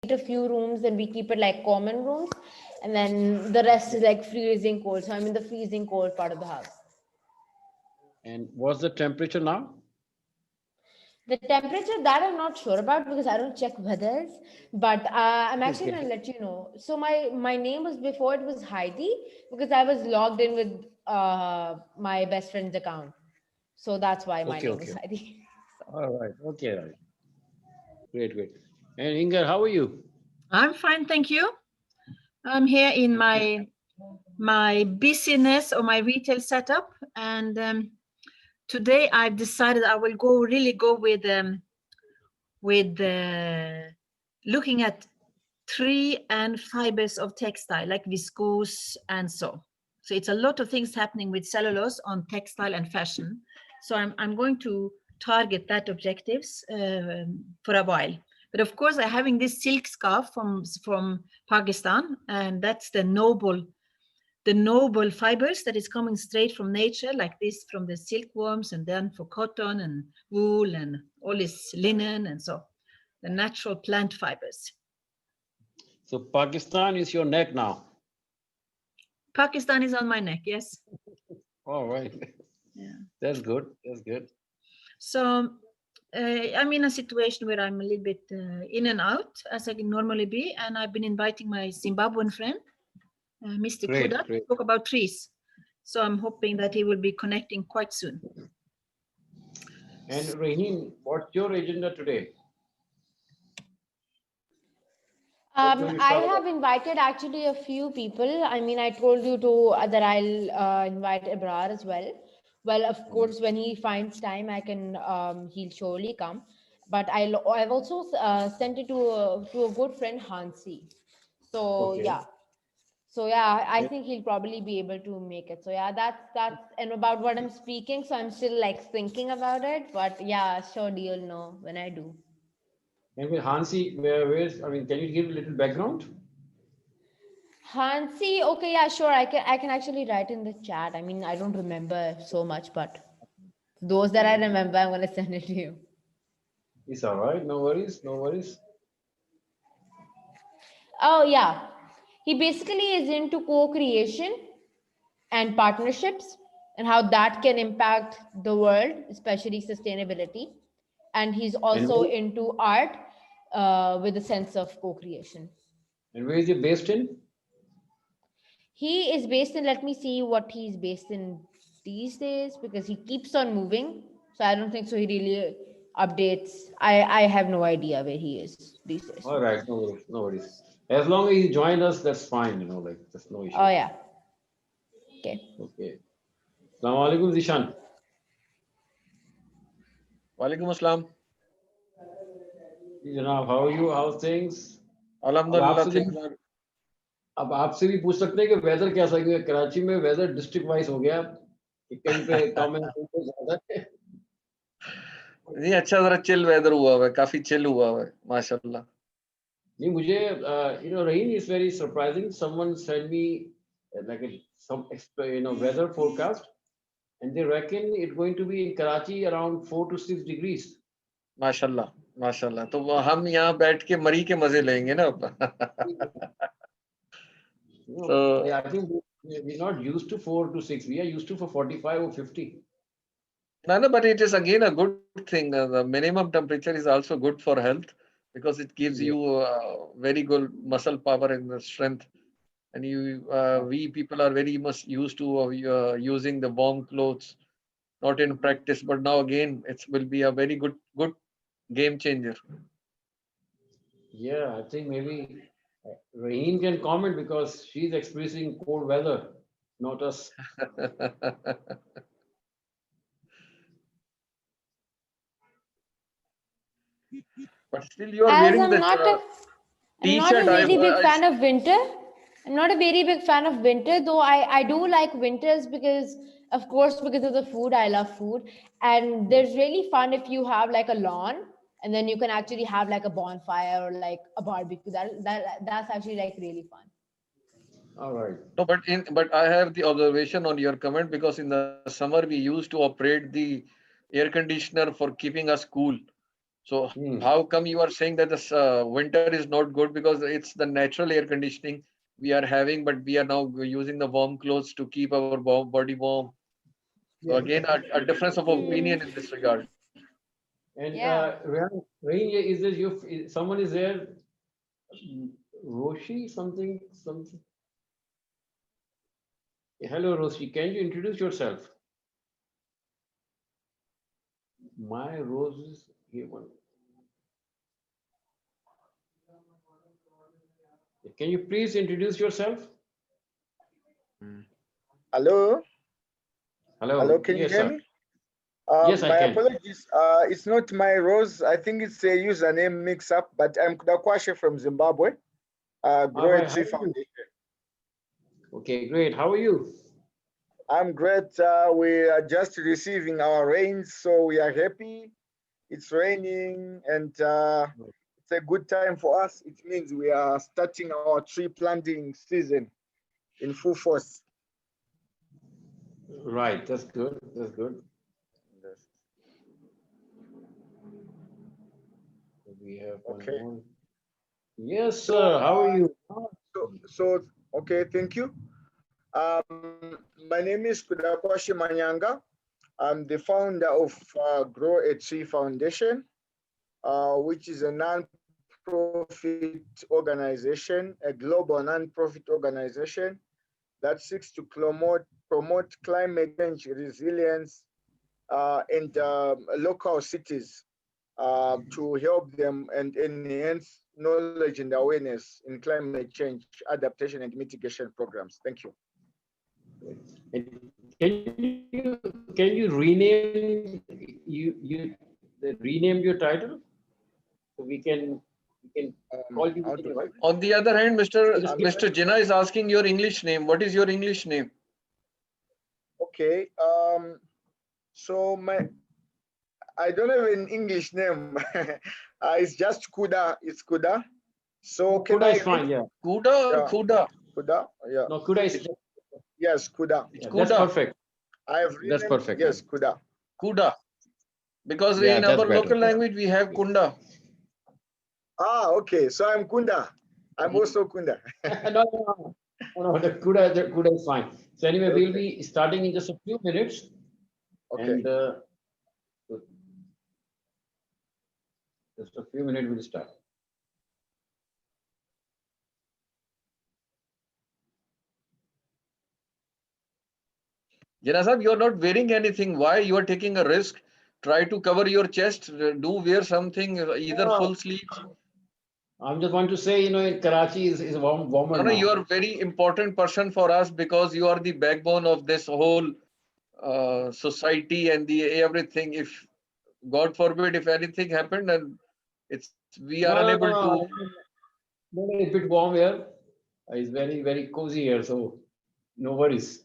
a few rooms and we keep it like common rooms, and then the rest is like freezing cold. So I'm in the freezing cold part of the house. And what's the temperature now? The temperature, that I'm not sure about because I don't check weathers, but I'm actually going to let you know. So my name was, before it was Heidi, because I was logged in with my best friend's account. So that's why my name is Heidi. All right. Okay. Right. Great. Great. And Inger, how are you? I'm fine, thank you. I'm here in my business or my retail setup, and today I've decided I will really go with looking at tree and fibers of textile, like viscose and so. So it's a lot of things happening with cellulose on textile and fashion. So I'm going to target that objectives for a while. But of course, I'm having this silk scarf from Pakistan, and that's the noble fibers that is coming straight from nature, like this from the silkworms, and then for cotton and wool and all this linen, and so the natural plant fibers. So Pakistan is your neck now. Pakistan is on my neck, yes. All right. Yeah. That's good. That's good. So I'm in a situation where I'm a little bit in and out, as I can normally be, and I've been inviting my Zimbabwean friend, Mr. Kuda, to talk about trees. So I'm hoping that he will be connecting quite soon. And Raheen, what's your agenda today? I have invited actually a few people. I mean, I told you to that I'll invite Ibrar as well. Well, of course, when he finds time, I can. He'll surely come. But I've also sent it to a good friend, Hansi. So yeah. So yeah, I think he'll probably be able to make it. So yeah, that's and about what I'm speaking. So I'm still like thinking about it. But yeah, surely you'll know when I do. And with Hansi, where's, I mean, can you give a little background? Hansi, okay, yeah, sure. I can actually write in the chat. I mean, I don't remember so much, but those that I remember, I'm gonna send it to you. It's all right. No worries. No worries. Oh yeah, he basically is into co-creation and partnerships and how that can impact the world, especially sustainability. And he's also into art with a sense of co-creation. And where is he based in? He is based in, let me see what he's based in these days, because he keeps on moving. So I don't think so he really updates. I have no idea where he is these days. All right, no worries, no worries. As long as he joined us, that's fine, you know, like there's no issue. Oh yeah. Okay. Okay. Assalamu alaikum, Zishan. Walaikum assalam. Janab, how are you? How's things? Alhamdulillah. अब आपसे भी पूछ सकते हैं कि weather कैसा है? कराची में वेदर डिस्ट्रिक्ट वाइज हो गया कि कहीं पे कम है, कहीं पे ज्यादा है। नहीं, अच्छा जरा चिल वेदर हुआ है, काफी चिल हुआ है माशाल्लाह। नहीं, मुझे you know, Raheen, is very surprising. Someone sent me like some weather forecast, and they reckon it's going to be in Karachi around 4 to 6 degrees. माशाल्लाह माशाल्लाह। तो हम यहाँ बैठ के मरी के मजे लेंगे ना। So yeah, I think we're not used to 4 to 6. We are used to for 45 or 50. No, but it is again a good thing. The minimum temperature is also good for health because it gives you very good muscle power and strength. And we people are very much used to using the warm clothes, not in practice, but now again it will be a very good game changer. Yeah, I think maybe Raheen can comment because she's experiencing cold weather, not us. But still, you are wearing the I'm t-shirt. not a very big fan of winter. I'm not a very big fan of winter, though I do like winters because, of course, because of the food. I love food. And there's really fun if you have like a lawn and then you can actually have like a bonfire or like a barbecue. That's actually like really fun. All right. No, but I have the observation on your comment because in the summer we used to operate the air conditioner for keeping us cool. So Hmm. how come you are saying that this winter is not good? Because it's the natural air conditioning we are having, but we are now using the warm clothes to keep our body warm. So Yes. again, a difference of opinion in this regard. And Yeah. Rain, is this someone is there? Roshi, something. Hello, Roshi. Can you introduce yourself? My roses. Here one. Can you please introduce yourself? Hello, hello, Hello. can you Yes, hear sir. me? Yes, I My can. apologies. It's not my Rose. I think it's a username mix up, but I'm Kudakwashe from Zimbabwe, All Grow a right. How Tree are you? Foundation. Okay, great. How are you? I'm great. We are just receiving our rains, so we are happy. It's raining and it's a good time for us. It means we are starting our tree planting season in full force. Right. That's good. That's good. We have one Okay. more. Yes, So, sir. How are you? okay, thank you. My name is Kudakwashe Manyanga. I'm the founder of Grow a Tree Foundation, which is a non-profit organization, a global non-profit organization that seeks to promote climate change resilience in local cities to help them and enhance knowledge and awareness in climate change adaptation and mitigation programs. Thank you. And can you rename your title so we can call you How with to it, right? On the other hand, So just give, Mr. Jinnah is asking your English name. What is your English name? Okay. So I don't have an English name. It's just Kuda. It's Kuda. So can Kuda I is read? fine. Yeah. Kuda or Yeah, Kuda? Kuda. Yeah. No, Kuda is Yes, Kuda. It's yeah, that's Kuda. perfect. I have That's renamed. perfect. Yeah. Yes, Kuda. Kuda. Because Yeah, in that's our better. local language, we have Kunda. Ah, okay. So I'm Kunda. I'm also Kunda. No, the Kuda is fine. So anyway, we'll Okay. be starting in just a few minutes, Okay. and just a few minutes we'll start. Jinnah sahab, you are not wearing anything. Why? You are taking a risk. Try to cover your chest. Do wear something, either No, full sleeves. I'm just want to say, in Karachi is warmer No, no, you now. are a very important person for us because you are the backbone of this whole society and the everything. If God forbid, if anything happened, and we are No, unable no, no, to. no. No, it's a bit warm here. It's very cozy here, so no worries.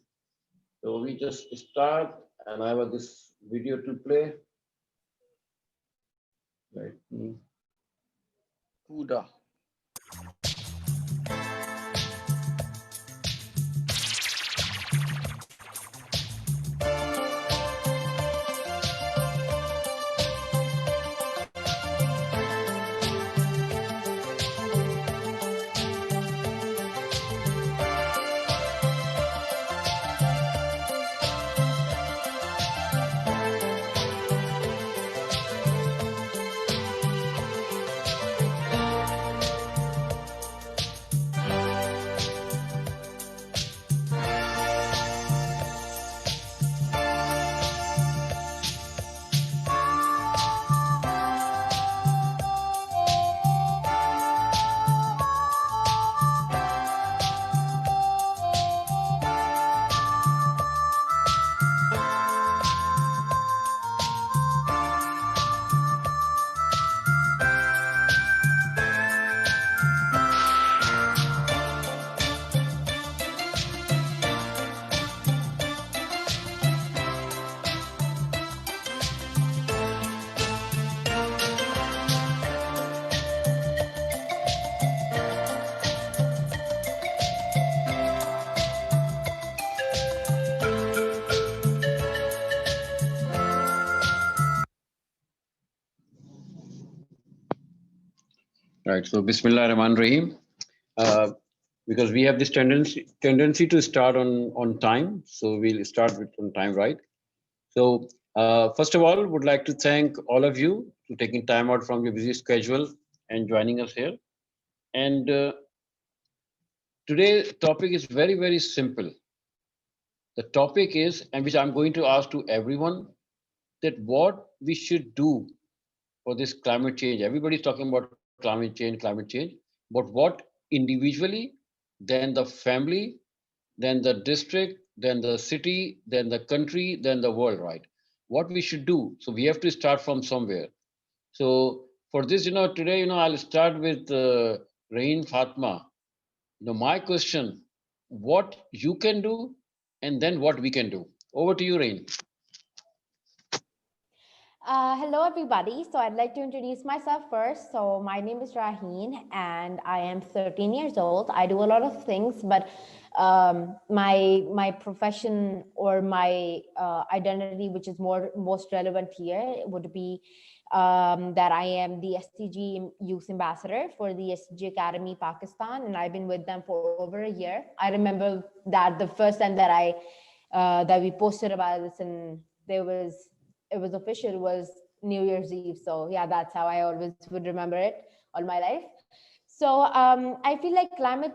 So we just start, and I have this video to play. Right. Kuda. Right. So, Bismillah Rahman Rahim. Because we have this tendency to start on time, so we'll start with on time, right? So, first of all, would like to thank all of you for taking time out from your busy schedule and joining us here. And today's topic is very, very simple. The topic is, and which I'm going to ask to everyone, that what we should do for this climate change. Everybody's talking about climate change, but what individually, then the family, then the district, then the city, then the country, then the world, right? What we should do. So we have to start from somewhere. So for this, today, I'll start with Rain Fatma. My question, what you can do, and then what we can do. Over to you, Rain. Hello, everybody. So I'd like to introduce myself first. So my name is Raheen, and I am 13 years old. I do a lot of things, but my profession or my identity, which is most relevant here, would be that I am the SDG Youth Ambassador for the SDG Academy Pakistan, and I've been with them for over a year. I remember that the first time that we posted about this, and it was official, was New Year's Eve. So yeah, that's how I always would remember it all my life. So I feel like climate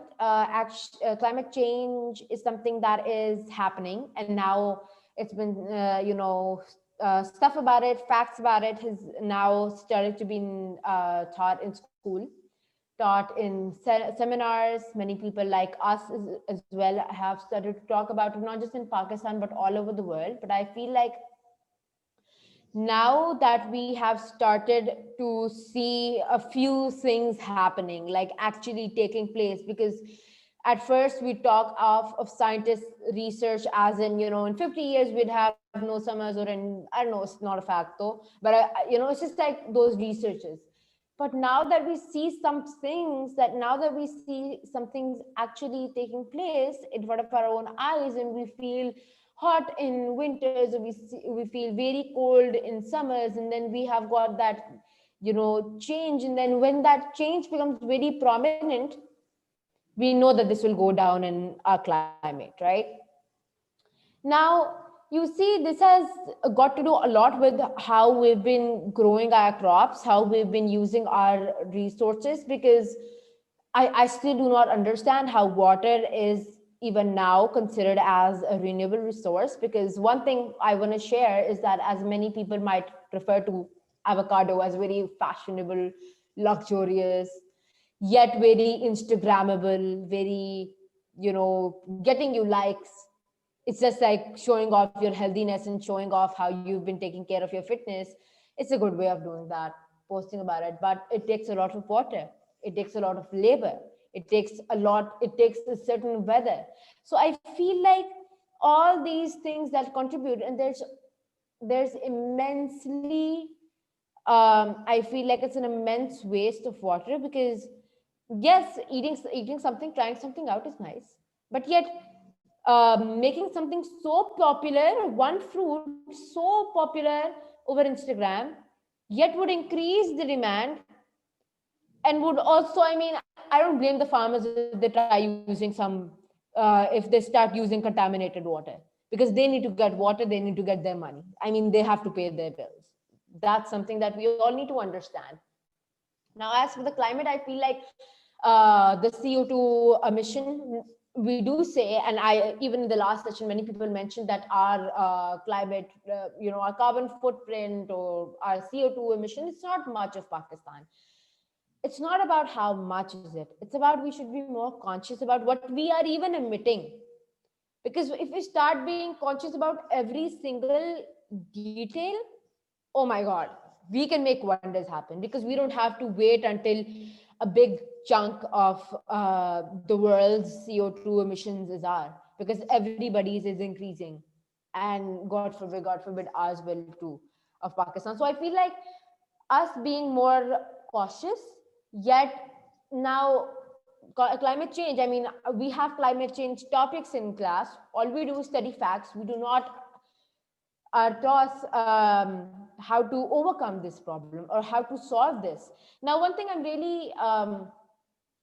change is something that is happening, and now it's been stuff about it, facts about it has now started to be taught in school, taught in seminars. Many people like us as well have started to talk about it, not just in Pakistan but all over the world. But I feel like now that we have started to see a few things happening, like actually taking place, because at first we talk of scientists research as in 50 years we'd have no summers, or in, I don't know, it's not a fact though, but it's just like those researches. But now that we see some things actually taking place in front of our own eyes, and we feel hot in winters, we feel very cold in summers, and then we have got that change, and then when that change becomes very prominent, we know that this will go down in our climate, right? Now, you see, this has got to do a lot with how we've been growing our crops, how we've been using our resources, because I still do not understand how water is even now considered as a renewable resource. Because one thing I want to share is that, as many people might refer to avocado as very fashionable, luxurious, yet very Instagrammable, very, getting you likes. It's just like showing off your healthiness and showing off how you've been taking care of your fitness. It's a good way of doing that, posting about it, but it takes a lot of water. It takes a lot of labor. It takes a certain weather. So I feel like all these things that contribute, and there's immensely, I feel like it's an immense waste of water, because yes, eating something, trying something out is nice, but yet making something so popular, one fruit so popular over Instagram, yet would increase the demand, and would also, I don't blame the farmers if they try using if they start using contaminated water, because they need to get water, they need to get their money. They have to pay their bills. That's something that we all need to understand. Now, as for the climate, I feel like the CO2 emission, we do say, and even in the last session, many people mentioned that our climate, our carbon footprint or our CO2 emission, it's not much of Pakistan. It's not about how much is it. It's about we should be more conscious about what we are even emitting. Because if we start being conscious about every single detail, oh my God, we can make wonders happen, because we don't have to wait until a big chunk of the world's CO2 emissions is our, because everybody's is increasing, and God forbid ours will too, of Pakistan. So I feel like us being more cautious, yet now climate change, we have climate change topics in class. All we do is study facts. We do not toss how to overcome this problem or how to solve this. Now, one thing I'm really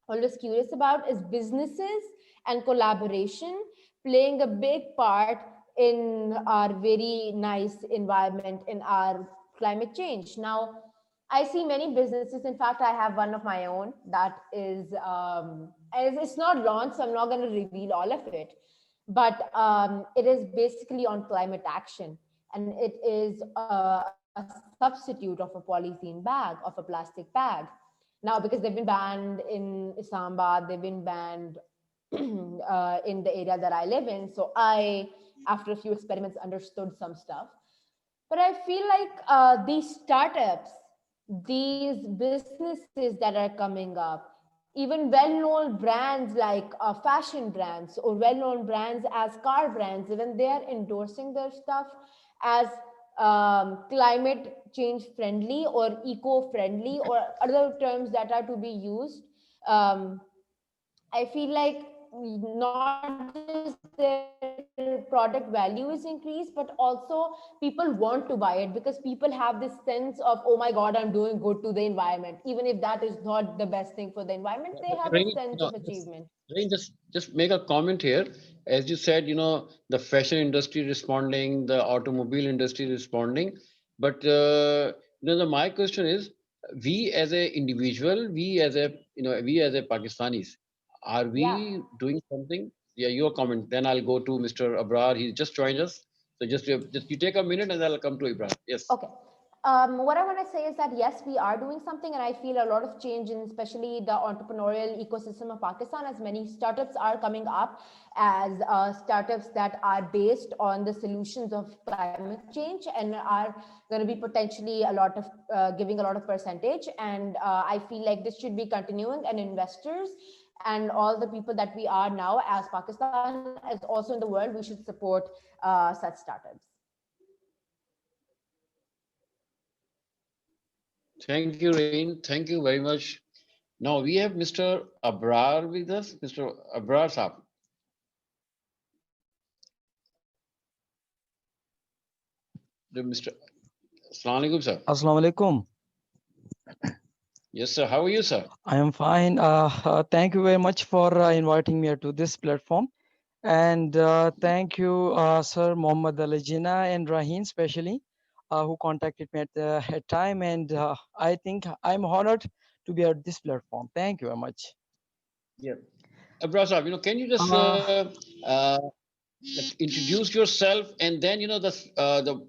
always curious about is businesses and collaboration playing a big part in our very nice environment, in our climate change. Now, I see many businesses. In fact, I have one of my own that is, it's not launched, so I'm not going to reveal all of it. But it is basically on climate action, and it is a substitute of a polythene bag, of a plastic bag. Now, because they've been banned in Islamabad, they've been banned in the area that I live in. So I, after a few experiments, understood some stuff. But I feel like these startups, these businesses that are coming up, even well-known brands like fashion brands or well-known brands as car brands, even they are endorsing their stuff as climate change friendly or eco-friendly or other terms that are to be used. Um, I feel like not just their product value is increased, but also people want to buy it because people have this sense of, oh my God, I'm doing good to the environment. Even if that is not the best thing for the environment, they have a sense of achievement. Just make a comment here. As you said, the fashion industry responding, the automobile industry responding. But my question is, we as a individual, we as a Pakistanis, are Yeah. we doing something? Yeah, your comment. Then I'll go to Mr. Abrar. He just joined us. So just you take a minute and I'll come to Ibrahim. Yes. Okay. What I want to say is that yes, we are doing something, and I feel a lot of change in especially the entrepreneurial ecosystem of Pakistan, as many startups are coming up as startups that are based on the solutions of climate change and are going to be potentially a lot of giving a lot of percentage. And I feel like this should be continuing, and investors and all the people that we are now as Pakistan, as also in the world, we should support such startups. Thank you, Rain. Thank you very much. Now we have Mr. Abrar with us. Mr. Abrar Saab. Mr. Assalamu alaikum, sir. Assalamu alaikum. Yes, sir. How are you, sir? I am fine. Thank you very much for inviting me to this platform. And thank you, Sir Mohammed A, Jinnah and Raheen, especially, who contacted me at the time. And I think I'm honored to be at this platform. Thank you very much. Yeah. Abrar Saab, can you just Uh, introduce yourself, and then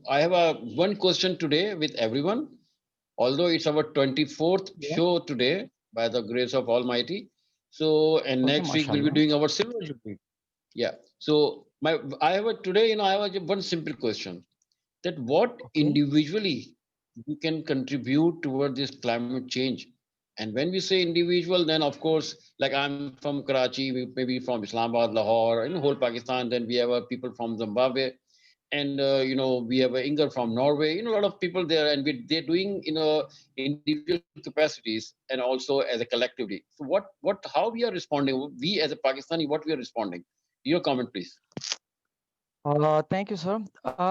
I have one question today with everyone. Although it's our 24th yeah. show today, by the grace of Almighty. So, and Okay, next week we'll be mashallah. doing our silver jubilee. Yeah. So I have today, I have one simple question: that what Okay. individually you can contribute toward this climate change. And when we say individual, then of course, like I'm from Karachi, maybe from Islamabad, Lahore, in whole Pakistan. Then we have people from Zimbabwe, and we have Inger from Norway. A lot of people there, and they're doing individual capacities and also as a collectively. So how we are responding? We as a Pakistani, what we are responding? Your comment, please. Thank you, sir.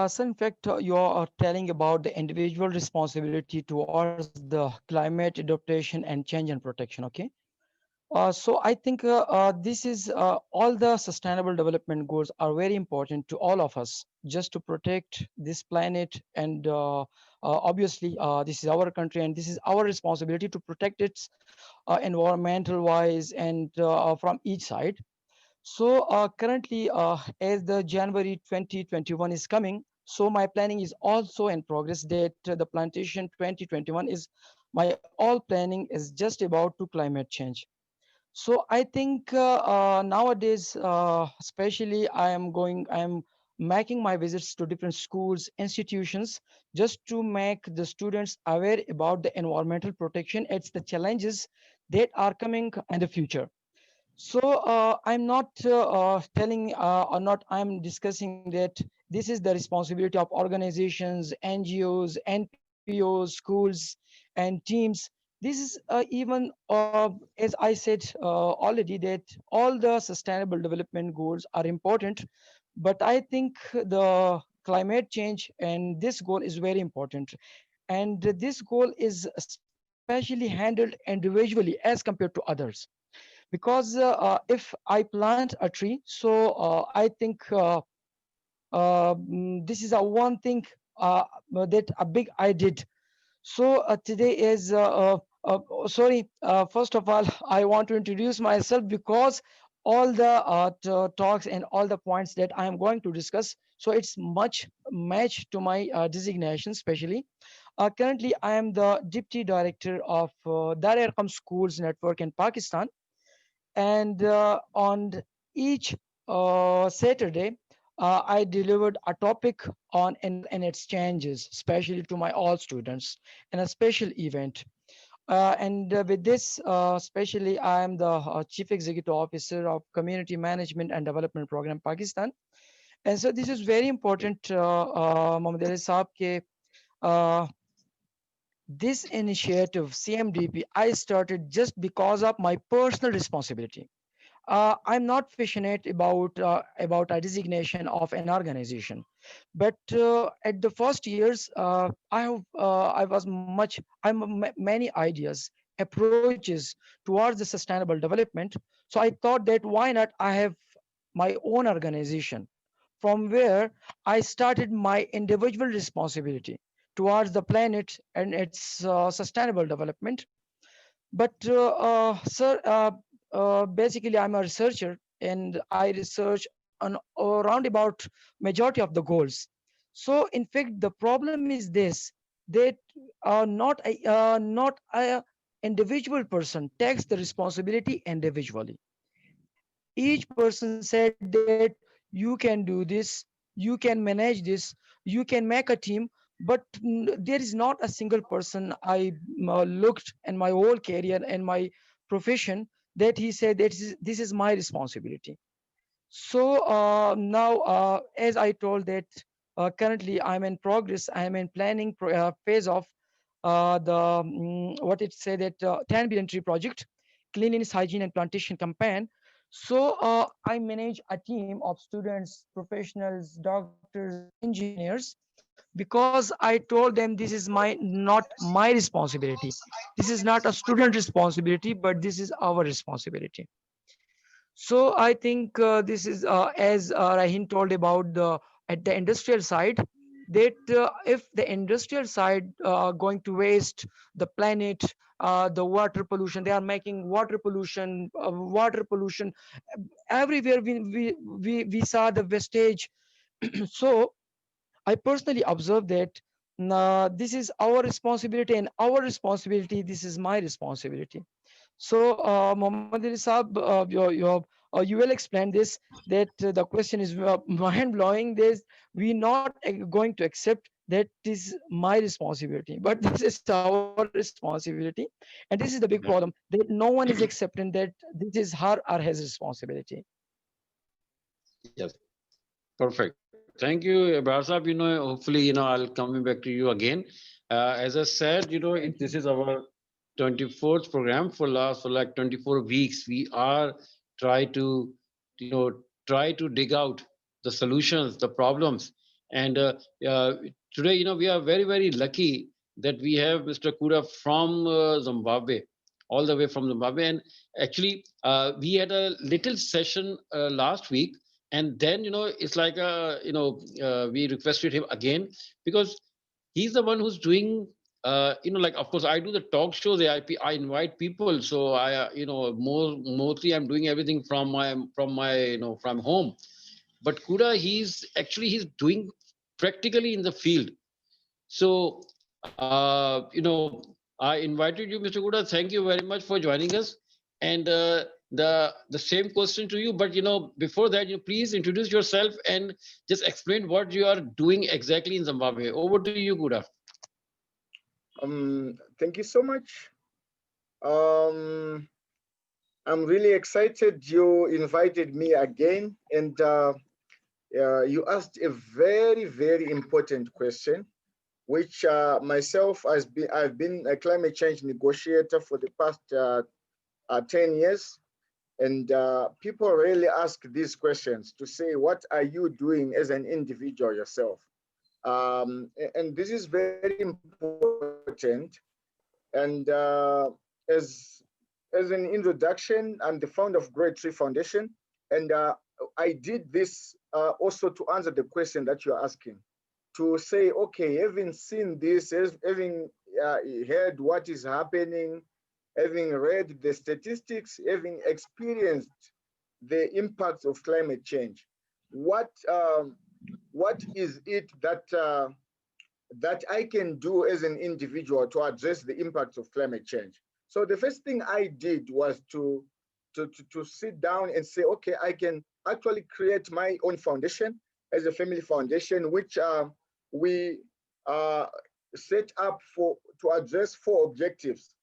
So, in fact, you are telling about the individual responsibility towards the climate adaptation and change and protection. Okay. So I think this is all the sustainable development goals are very important to all of us just to protect this planet. And obviously, this is our country and this is our responsibility to protect its environmental wise and from each side. So currently, as the January 2021 is coming, so my planning is also in progress that the plantation 2021 is my all planning is just about to climate change. So I think nowadays, especially I am making my visits to different schools, institutions, just to make the students aware about the environmental protection. It's the challenges that are coming in the future. So I'm not telling or not I'm discussing that this is the responsibility of organizations, NGOs, NPOs, schools, and teams. This is even as I said already that all the sustainable development goals are important, but I think the climate change and this goal is very important. And this goal is especially handled individually as compared to others. Because if I plant a tree, so I think this is a one thing that a big I did. So today is sorry. First of all, I want to introduce myself because all the talks and all the points that I am going to discuss. So it's much match to my designation, especially. Currently, I am the Deputy Director of Dar es Salaam Schools Network in Pakistan, and on each Saturday, I delivered a topic on and its changes, especially to my all students, in a special event. And with this, especially, I am the Chief Executive Officer of Community Management and Development Program Pakistan. And so this is very important, Mohammed Ali Saab, ke, uh, this initiative, CMDP, I started just because of my personal responsibility. I'm not passionate about a designation of an organization, but at the first years, I was much many ideas, approaches towards the sustainable development. So I thought that why not I have my own organization, from where I started my individual responsibility towards the planet and its sustainable development. But sir, basically, I'm a researcher and I research on around about majority of the goals. So, in fact, the problem is this: that not a individual person takes the responsibility individually. Each person said that you can do this, you can manage this, you can make a team, but there is not a single person I looked in my whole career and my profession that he said that this is my responsibility. So now, as I told that currently I'm in progress, I'm in planning phase of what it say that 10 billion tree project, cleanliness, hygiene, and plantation campaign. So I manage a team of students, professionals, doctors, engineers, because I told them this is not my responsibility. This is not a student responsibility, but this is our responsibility. So I think this is as Rahin told about the at the industrial side, that if the industrial side going to waste the planet, the water pollution, they are making water pollution everywhere. We saw the wastage. So I personally observed that this is our responsibility, and our responsibility. This is my responsibility. So, Mohammed Ali Saab, you will explain this, that the question is mind blowing. We not going to accept that is my responsibility, but this is our responsibility, and this is the big problem, that no one is accepting that this is her or his responsibility. Yes. Perfect. Thank you, Ibrahim Saab. Hopefully, I'll coming back to you again. As I said, this is our 24th program for like 24 weeks. We are try to, try to dig out the solutions, the problems. And today, we are very, very lucky that we have Mr. Kuda from Zimbabwe, all the way from Zimbabwe. And actually, we had a little session last week, and then it's like we requested him again, because he's the one who's doing like, of course, I do the talk shows. I invite people, so I mostly I'm doing everything from my from home. But Kuda, he's doing practically in the field. So I invited you, Mr. Kuda. Thank you very much for joining us. And the same question to you, but before that, please introduce yourself and just explain what you are doing exactly in Zimbabwe. Over to you, Kuda. Thank you so much. I'm really excited you invited me again, and you asked a very, very important question, which myself I've been a climate change negotiator for the past 10 years. And people really ask these questions to say, what are you doing as an individual yourself? And this is very important. And as an introduction, I'm the founder of Great Tree Foundation, and I did this also to answer the question that you're asking, to say, okay, having seen this, having heard what is happening, having read the statistics, having experienced the impacts of climate change, what is it that that I can do as an individual to address the impacts of climate change? So the first thing I did was to sit down and say, okay, I can actually create my own foundation as a family foundation, which we set up to address 4 objectives.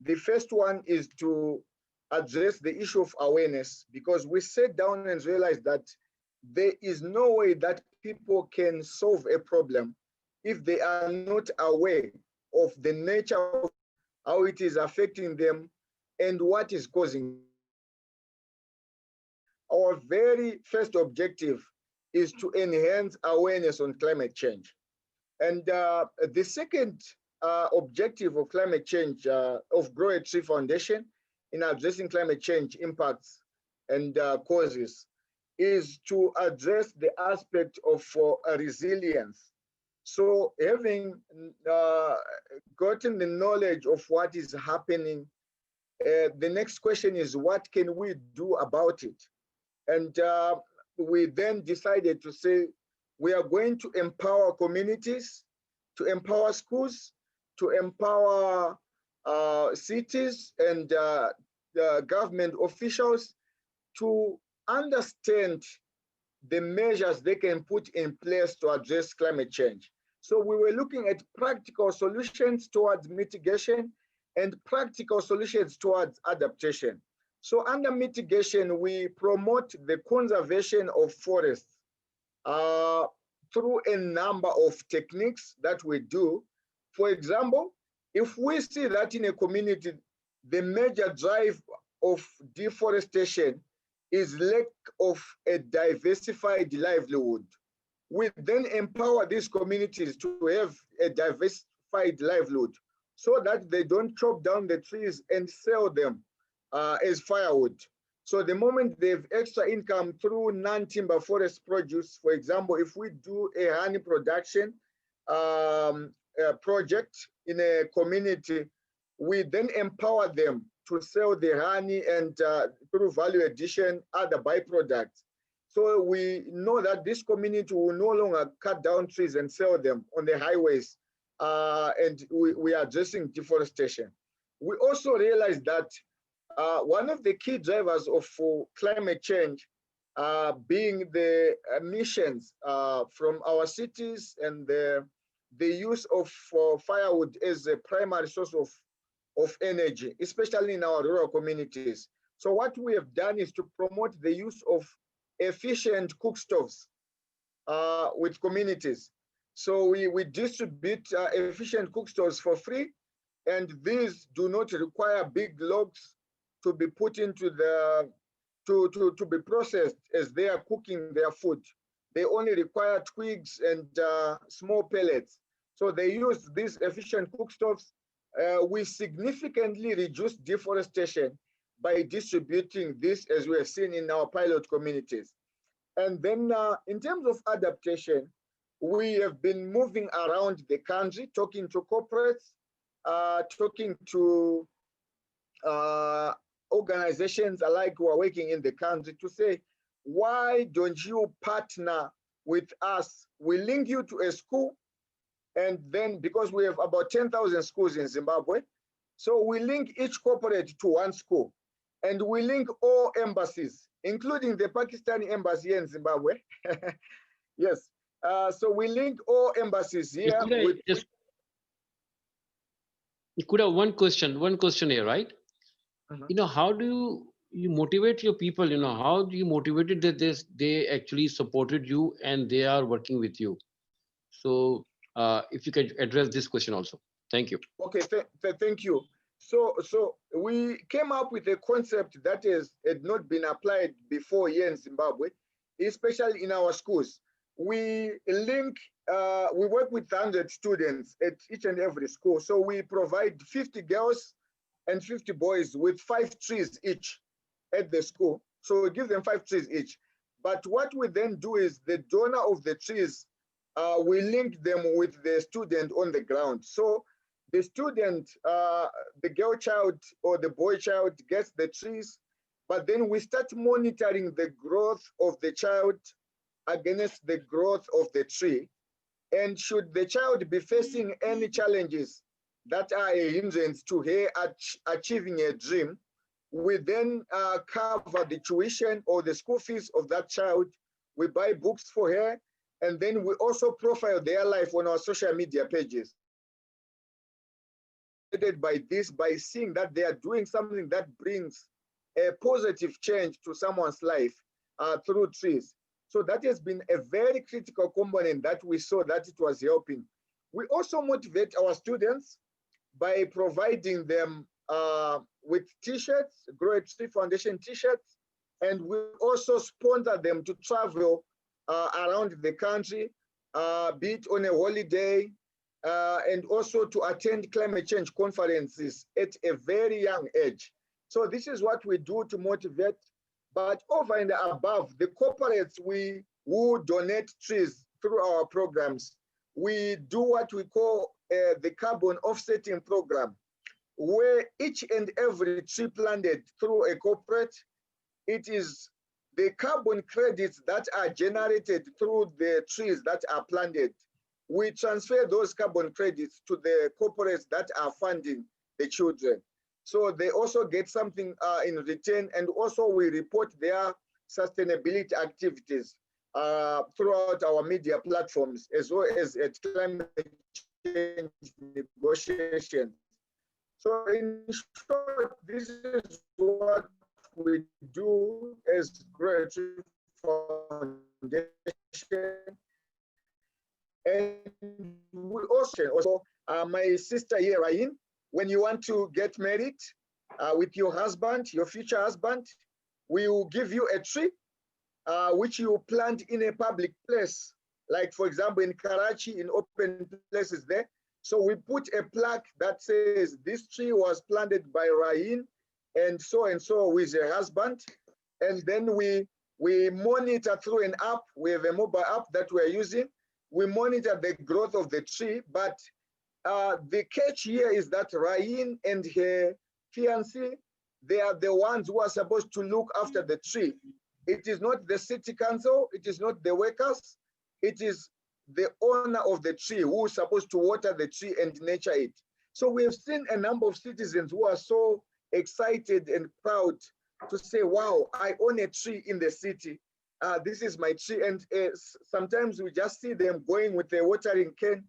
The first one is to address the issue of awareness, because we sat down and realized that there is no way that people can solve a problem if they are not aware of the nature of how it is affecting them and what is causing it. Our very first objective is to enhance awareness on climate change. And the second objective of climate change, of Grow a Tree Foundation in addressing climate change impacts and causes, is to address the aspect of resilience. So having gotten the knowledge of what is happening, the next question is, what can we do about it? And we then decided to say, we are going to empower communities, to empower schools, to empower cities and government officials to understand the measures they can put in place to address climate change. So we were looking at practical solutions towards mitigation and practical solutions towards adaptation. So under mitigation, we promote the conservation of forests through a number of techniques that we do. For example, if we see that in a community, the major drive of deforestation is lack of a diversified livelihood, we then empower these communities to have a diversified livelihood so that they don't chop down the trees and sell them as firewood. So the moment they have extra income through non-timber forest produce, for example, if we do a honey production project in a community, we then empower them to sell the honey and through value addition, other byproducts. So we know that this community will no longer cut down trees and sell them on the highways, and we are addressing deforestation. We also realize that one of the key drivers of climate change being the emissions from our cities and the use of firewood as a primary source of energy, especially in our rural communities. So what we have done is to promote the use of efficient cook stoves with communities. So we distribute efficient cook stoves for free, and these do not require big logs to be put into the, to be processed as they are cooking their food. They only require twigs and small pellets. So they use these efficient cook stoves. We significantly reduce deforestation by distributing this, as we have seen in our pilot communities. And then in terms of adaptation, we have been moving around the country, talking to corporates, talking to organizations alike who are working in the country to say, why don't you partner with us? We link you to a school, and then because we have about 10,000 schools in Zimbabwe, so we link each corporate to one school, and we link all embassies, including the Pakistani embassy in Zimbabwe. Yes, so we link all embassies here. Could have one question here, right? You know, how do you motivate your people? You know, how do you motivate it that they actually supported you and they are working with you? So if you can address this question also. Thank you. Okay, thank you. So we came up with a concept that had not been applied before here in Zimbabwe, especially in our schools. we link, we work with 100 students at each and every school. So we provide 50 girls and 50 boys with 5 trees each at the school. So we give them 5 trees each. But what we then do is the donor of the trees, we link them with the student on the ground. So the student, the girl child or the boy child gets the trees, but then we start monitoring the growth of the child against the growth of the tree. And should the child be facing any challenges that are a hindrance to her achieving a dream, we then cover the tuition or the school fees of that child. We buy books for her, and then we also profile their life on our social media pages. By this, by seeing that they are doing something that brings a positive change to someone's life through trees. So that has been a very critical component that we saw that it was helping. We also motivate our students by providing them with t-shirts, Grow a Tree Foundation t-shirts, and we also sponsor them to travel around the country, be it on a holiday, and also to attend climate change conferences at a very young age. So this is what we do to motivate. But over and above, the corporates who donate trees through our programs, we do what we call the carbon offsetting program, where each and every tree planted through a corporate, it is the carbon credits that are generated through the trees that are planted. We transfer those carbon credits to the corporates that are funding the children. So they also get something in return, and also we report their sustainability activities throughout our media platforms, as well as at climate change negotiations. So in short, this is what we do as Grow a Tree Foundation. And we also my sister here, Rain, when you want to get married with your husband, your future husband, we will give you a tree which you plant in a public place. Like for example, in Karachi, in open places there. So we put a plaque that says this tree was planted by Rain and so with her husband. And then we monitor through an app. We have a mobile app that we're using. We monitor the growth of the tree, but the catch here is that Rain and her fiancé, they are the ones who are supposed to look after the tree. It is not the city council, it is not the workers, it is the owner of the tree who is supposed to water the tree and nurture it. So we have seen a number of citizens who are so excited and proud to say, wow, I own a tree in the city. This is my tree. And sometimes we just see them going with a watering can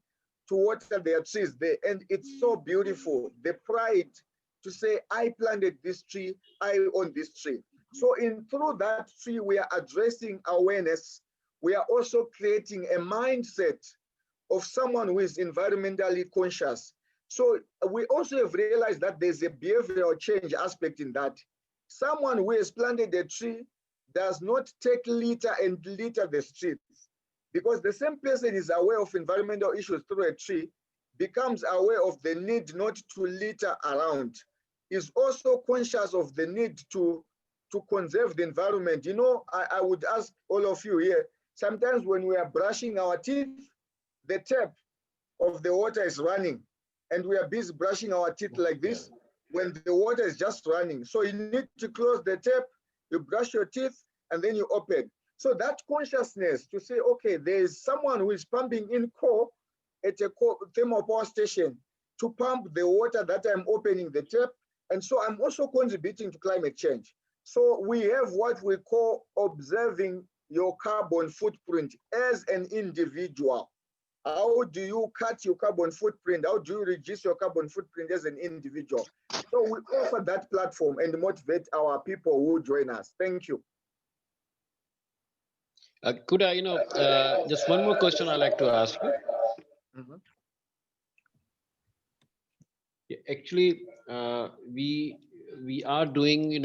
to water their trees there. And it's so beautiful. The pride to say, I planted this tree, I own this tree. So through that tree, we are addressing awareness. We are also creating a mindset of someone who is environmentally conscious. So we also have realized that there's a behavioral change aspect in that. Someone who has planted a tree does not take litter and litter the streets, because the same person is aware of environmental issues through a tree, becomes aware of the need not to litter around, is also conscious of the need to conserve the environment. You know, I would ask all of you here, sometimes when we are brushing our teeth, the tap of the water is running and we are busy brushing our teeth like this when the water is just running. So you need to close the tap, you brush your teeth, and then you open. So that consciousness to say, okay, there is someone who is pumping in coal at a thermal power station to pump the water that I'm opening the tap. And so I'm also contributing to climate change. So we have what we call observing your carbon footprint as an individual. How do you cut your carbon footprint? How do you reduce your carbon footprint as an individual? So we offer that platform and motivate our people who join us. Thank you. Kuda, just one more question I'd like to ask you. Actually, we are doing,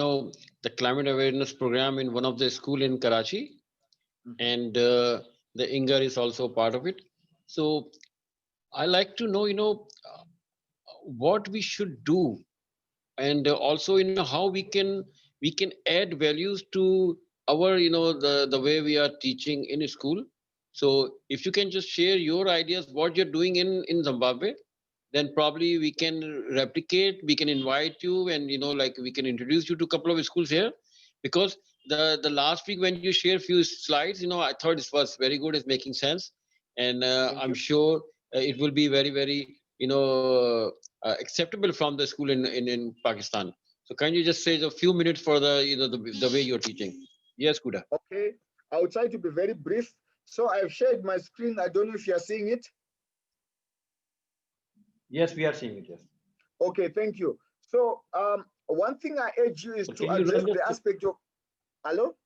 the climate awareness program in one of the school in Karachi, and The Ingar is also part of it. So I like to know, what we should do, and also, how we can add values to our, the way we are teaching in school. So if you can just share your ideas, what you're doing in Zimbabwe, then probably we can replicate, we can invite you, and like we can introduce you to a couple of schools here. Because the last week when you share few slides, I thought it was very good, it's making sense. And Thank I'm you. sure it will be very, very, acceptable from the school in Pakistan. So can you just say a few minutes for the way you're teaching? Yes, Kuda. Okay, I will try to be very brief. So I've shared my screen. I don't know if you're seeing it. Yes, we are seeing it. Yes. Okay, thank you. So one thing I urge you is So to can you address run the aspect of, hello?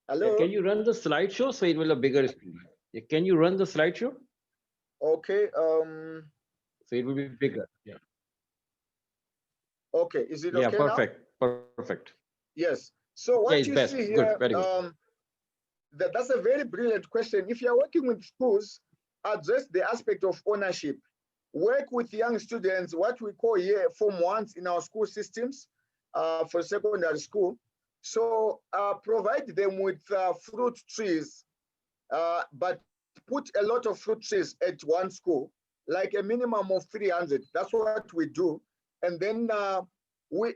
can Hello? you run the slideshow so it will a bigger screen? Yeah, can you run the slideshow Okay, so it will be bigger? Yeah. okay, is it Yeah. okay now? Perfect. Perfect. Yes. So Yeah, it's what you best. see Good. here, Very good. that's a very brilliant question. If you're working with schools, address the aspect of ownership. Work with young students, what we call here Form 1s in our school systems for secondary school. So provide them with fruit trees, but put a lot of fruit trees at one school, like a minimum of 300. That's what we do. And then we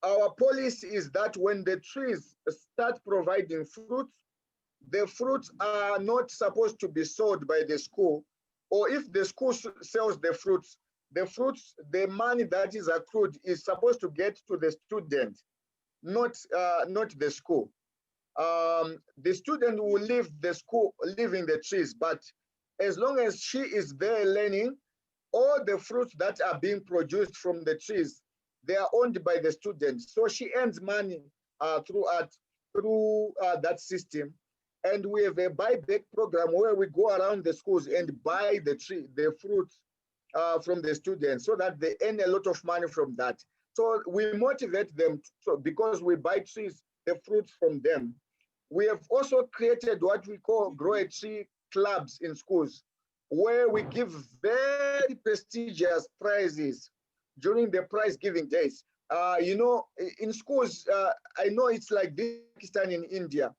our policy is that when the trees start providing fruits, the fruits are not supposed to be sold by the school, or if the school sells the fruits, the money that is accrued is supposed to get to the student, not the school. The student will leave the school leaving the trees, but as long as she is there learning, all the fruits that are being produced from the trees, they are owned by the student. So she earns money through that system. And we have a buyback program where we go around the schools and buy the fruits from the students so that they earn a lot of money from that. So we motivate them because we buy trees, the fruits from them. We have also created what we call grow a tree clubs in schools, where we give very prestigious prizes during the prize giving days. In schools, I know it's like this in Pakistan, in India,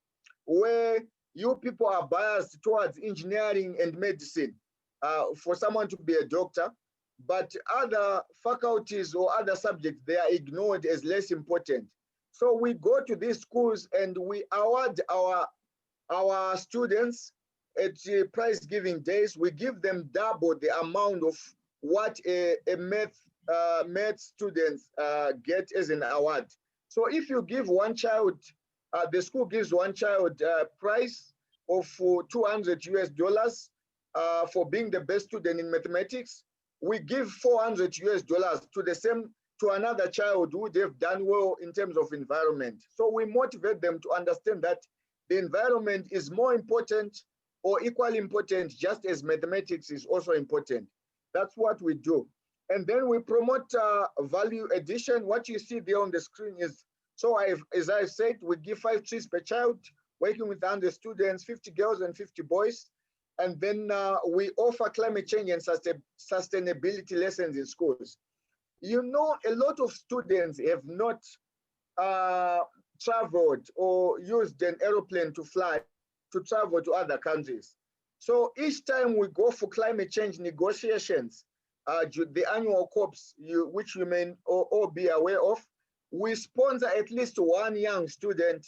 where you people are biased towards engineering and medicine for someone to be a doctor, but other faculties or other subjects, they are ignored as less important. So we go to these schools and we award our students at prize giving days. We give them double the amount of what a math students get as an award. So if you give one child, the school gives one child a prize of 200 US dollars for being the best student in mathematics. We give 400 US dollars to another child who would have done well in terms of environment. So we motivate them to understand that the environment is more important or equally important, just as mathematics is also important. That's what we do. And then we promote value addition. What you see there on the screen is, as I said, we give 5 trees per child, working with 100 students, 50 girls and 50 boys. And then we offer climate change and sustainability lessons in schools. A lot of students have not traveled or used an aeroplane to fly to travel to other countries. So each time we go for climate change negotiations, the annual COPs, which you may all be aware of, we sponsor at least one young student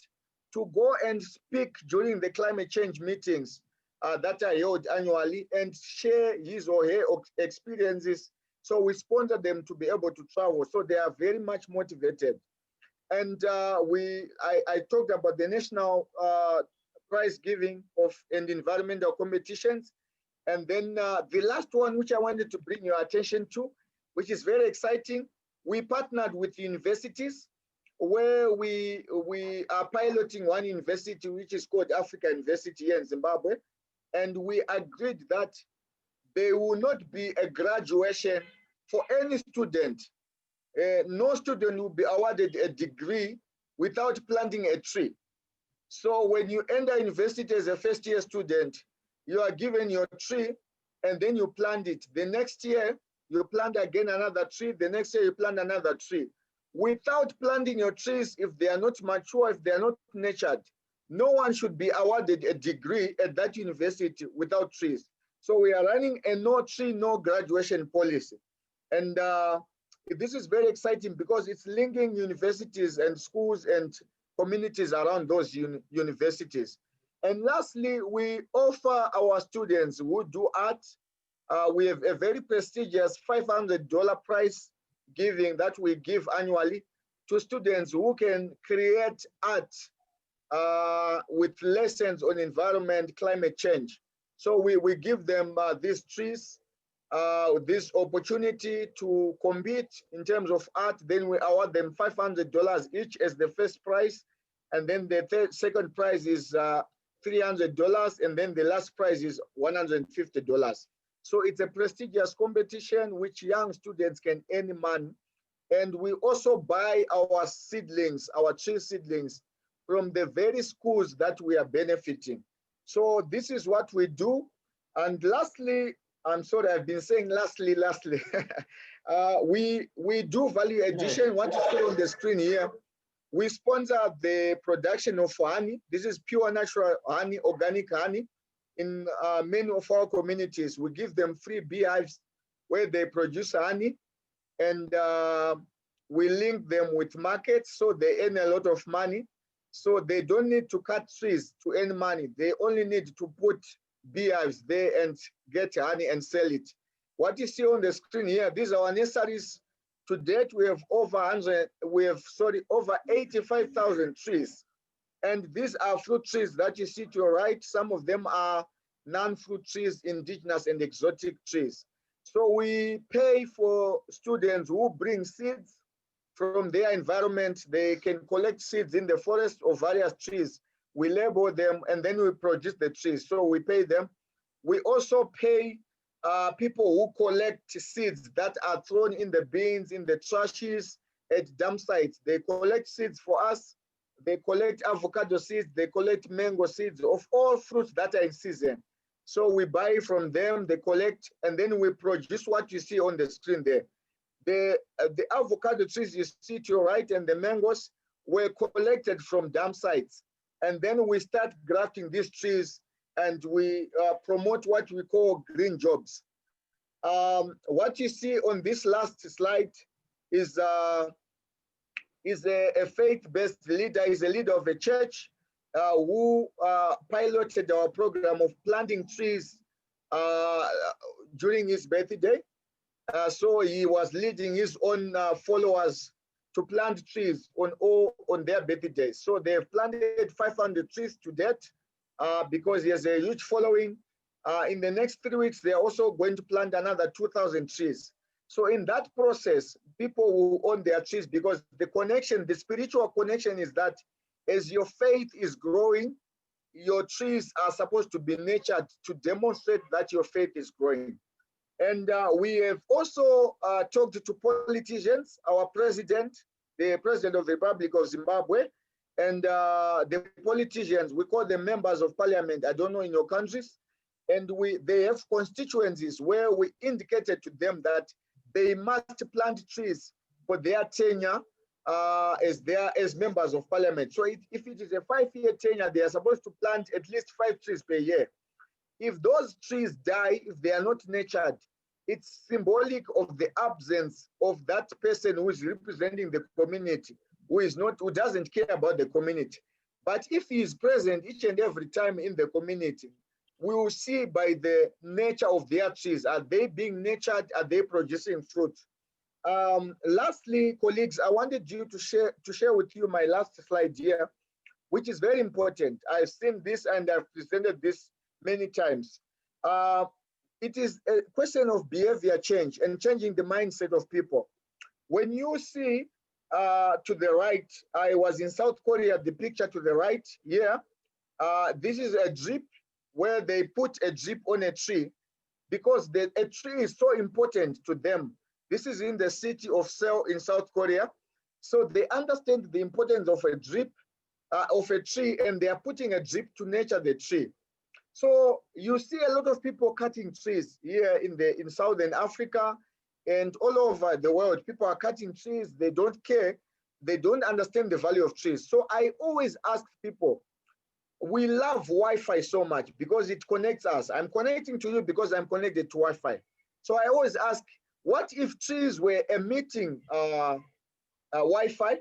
to go and speak during the climate change meetings that are held annually and share his or her experiences. So we sponsor them to be able to travel. So they are very much motivated. And I talked about the national prize giving and environmental competitions. And then the last one, which I wanted to bring your attention to, which is very exciting, we partnered with universities where we are piloting one university, which is called Africa University here in Zimbabwe. And we agreed that there will not be a graduation for any student. No student will be awarded a degree without planting a tree. So when you enter university as a first-year student, you are given your tree and then you plant it. The next year, you plant again another tree. The next year, you plant another tree. Without planting your trees, if they are not mature, if they are not nurtured, no one should be awarded a degree at that university without trees. So we are running a no tree, no graduation policy. And this is very exciting because it's linking universities and schools and communities around those universities. And lastly, we offer our students who do art, we have a very prestigious $500 prize giving that we give annually to students who can create art with lessons on environment, climate change. So we give them these trees, this opportunity to compete in terms of art. Then we award them $500 each as the first prize. And then the second prize is $300. And then the last prize is $150. So it's a prestigious competition which young students can earn money. And we also buy our seedlings, our tree seedlings, from the very schools that we are benefiting. So this is what we do. And lastly, I'm sorry, I've been saying lastly. We do value addition. What you see on the screen here, we sponsor the production of honey. This is pure natural honey, organic honey. In many of our communities, we give them free beehives where they produce honey, and we link them with markets so they earn a lot of money. So they don't need to cut trees to earn money. They only need to put beehives there and get honey and sell it. What you see on the screen here, these are our nurseries. To date, we have over 85,000 trees. And these are fruit trees that you see to your right. Some of them are non-fruit trees, indigenous and exotic trees. So we pay for students who bring seeds from their environment. They can collect seeds in the forest of various trees. We label them and then we produce the trees. So we pay them. We also pay people who collect seeds that are thrown in the bins, in the trashes, at dump sites. They collect seeds for us. They collect avocado seeds. They collect mango seeds of all fruits that are in season. So we buy from them, they collect, and then we produce what you see on the screen there. The avocado trees you see to your right and the mangoes were collected from dump sites. And then we start grafting these trees and we promote what we call green jobs. What you see on this last slide is a faith-based leader, is a leader of a church who piloted our program of planting trees during his birthday. So he was leading his own followers to plant trees on their birthdays. So they have planted 500 trees to date because he has a huge following. In the next 3 weeks, they are also going to plant another 2,000 trees. So in that process, people will own their trees because the connection, the spiritual connection is that as your faith is growing, your trees are supposed to be nurtured to demonstrate that your faith is growing. And we have also talked to politicians, our president, the president of the Republic of Zimbabwe, and the politicians, we call them members of parliament, I don't know in your countries, and they have constituencies where we indicated to them that they must plant trees for their tenure as members of parliament. So if it is a 5-year tenure, they are supposed to plant at least 5 trees per year. If those trees die, if they are not nurtured, it's symbolic of the absence of that person who is representing the community, who doesn't care about the community. But if he is present each and every time in the community, we will see by the nature of their trees, are they being nurtured, are they producing fruit? Lastly, colleagues, I wanted you to share with you my last slide here, which is very important. I've seen this and I've presented this many times. It is a question of behavior change and changing the mindset of people. When you see to the right, I was in South Korea, the picture to the right here, this is a drip where they put a drip on a tree because a tree is so important to them. This is in the city of Seoul in South Korea. So they understand the importance of a drip. of a tree, and they are putting a drip to nurture the tree. So you see a lot of people cutting trees here in Southern Africa and all over the world. People are cutting trees. They don't care. They don't understand the value of trees. So I always ask people, we love Wi-Fi so much because it connects us. I'm connecting to you because I'm connected to Wi-Fi. So I always ask, what if trees were emitting Wi-Fi?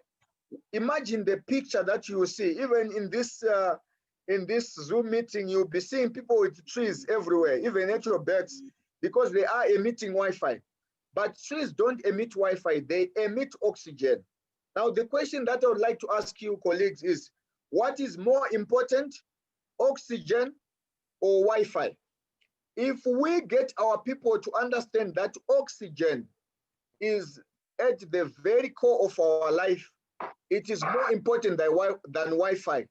Imagine the picture that you will see. Even in this Zoom meeting, you'll be seeing people with trees everywhere, even at your beds, because they are emitting Wi-Fi. But trees don't emit Wi-Fi, they emit oxygen. Now, the question that I would like to ask you, colleagues, is what is more important, oxygen or Wi-Fi? If we get our people to understand that oxygen is at the very core of our life, it is more important than Wi-Fi,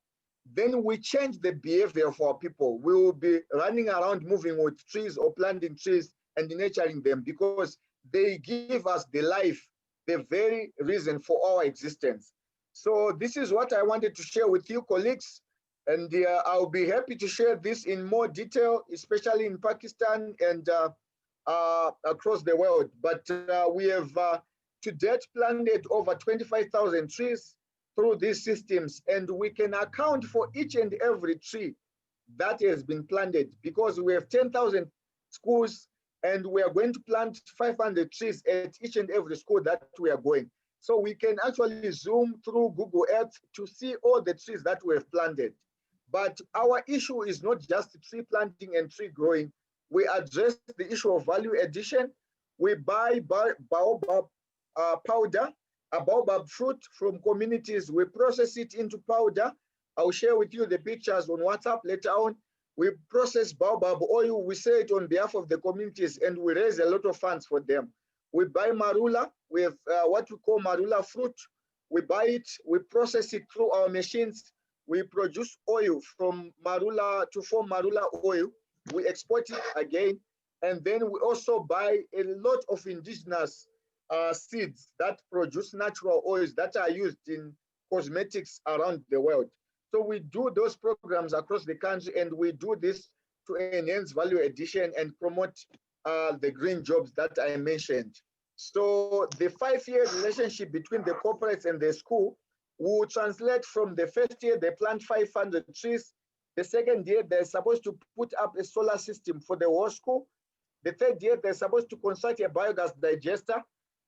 then we change the behavior of our people. We will be running around moving with trees or planting trees and nurturing them because they give us the life, the very reason for our existence. So this is what I wanted to share with you, colleagues. And I'll be happy to share this in more detail, especially in Pakistan and across the world. But we have to date planted over 25,000 trees through these systems, and we can account for each and every tree that has been planted because we have 10,000 schools and we are going to plant 500 trees at each and every school that we are going. So we can actually zoom through Google Earth to see all the trees that we have planted. But our issue is not just tree planting and tree growing. We address the issue of value addition. We buy baobab powder, a baobab fruit from communities. We process it into powder. I'll share with you the pictures on WhatsApp later on. We process baobab oil. We sell it on behalf of the communities and we raise a lot of funds for them. We buy marula. We have what we call marula fruit. We buy it, we process it through our machines. We produce oil from marula to form marula oil. We export it again. And then we also buy a lot of indigenous seeds that produce natural oils that are used in cosmetics around the world. So we do those programs across the country, and we do this to enhance value addition and promote the green jobs that I mentioned. So the 5-year relationship between the corporates and the school will translate from the first year they plant 500 trees. The second year they're supposed to put up a solar system for the whole school. The third year they're supposed to construct a biogas digester.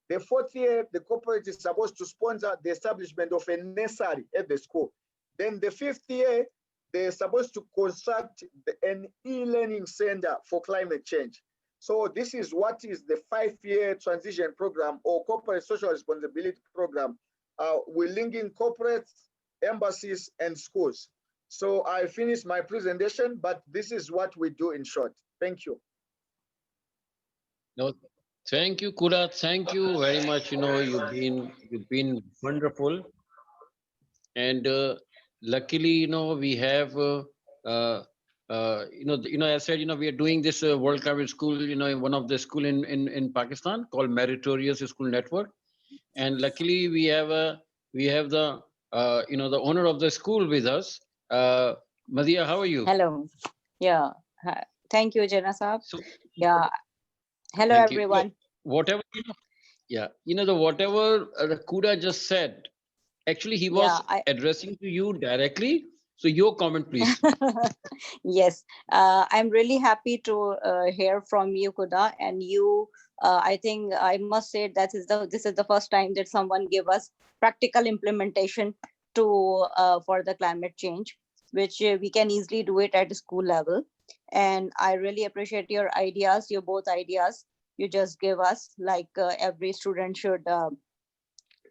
The fourth year the corporate is supposed to sponsor the establishment of a nursery at the school. Then the fifth year they're supposed to construct an e-learning center for climate change. So this is what is the 5-year transition program or corporate social responsibility program. We're linking corporates, embassies, and schools. So I finished my presentation, but this is what we do in short. Thank you. No, thank you, Kuda. Thank you very much. You've been wonderful, and luckily, we have. I said, we are doing this World Climate School, in one of the school in Pakistan called Meritorious School Network, and luckily we have the the owner of the school with us. Madhya, how are you? Hello. Yeah. Thank you, Jinnah Saab. So, Yeah. Hello, thank you. everyone. Whatever, whatever Kuda just said, actually he was addressing to you directly. So your comment, please. Yes, I'm really happy to hear from you, Kuda, and you. I think I must say that this is the first time that someone gave us practical implementation to for the climate change, which we can easily do it at the school level. And I really appreciate your ideas, your both ideas you just gave us. Like every student should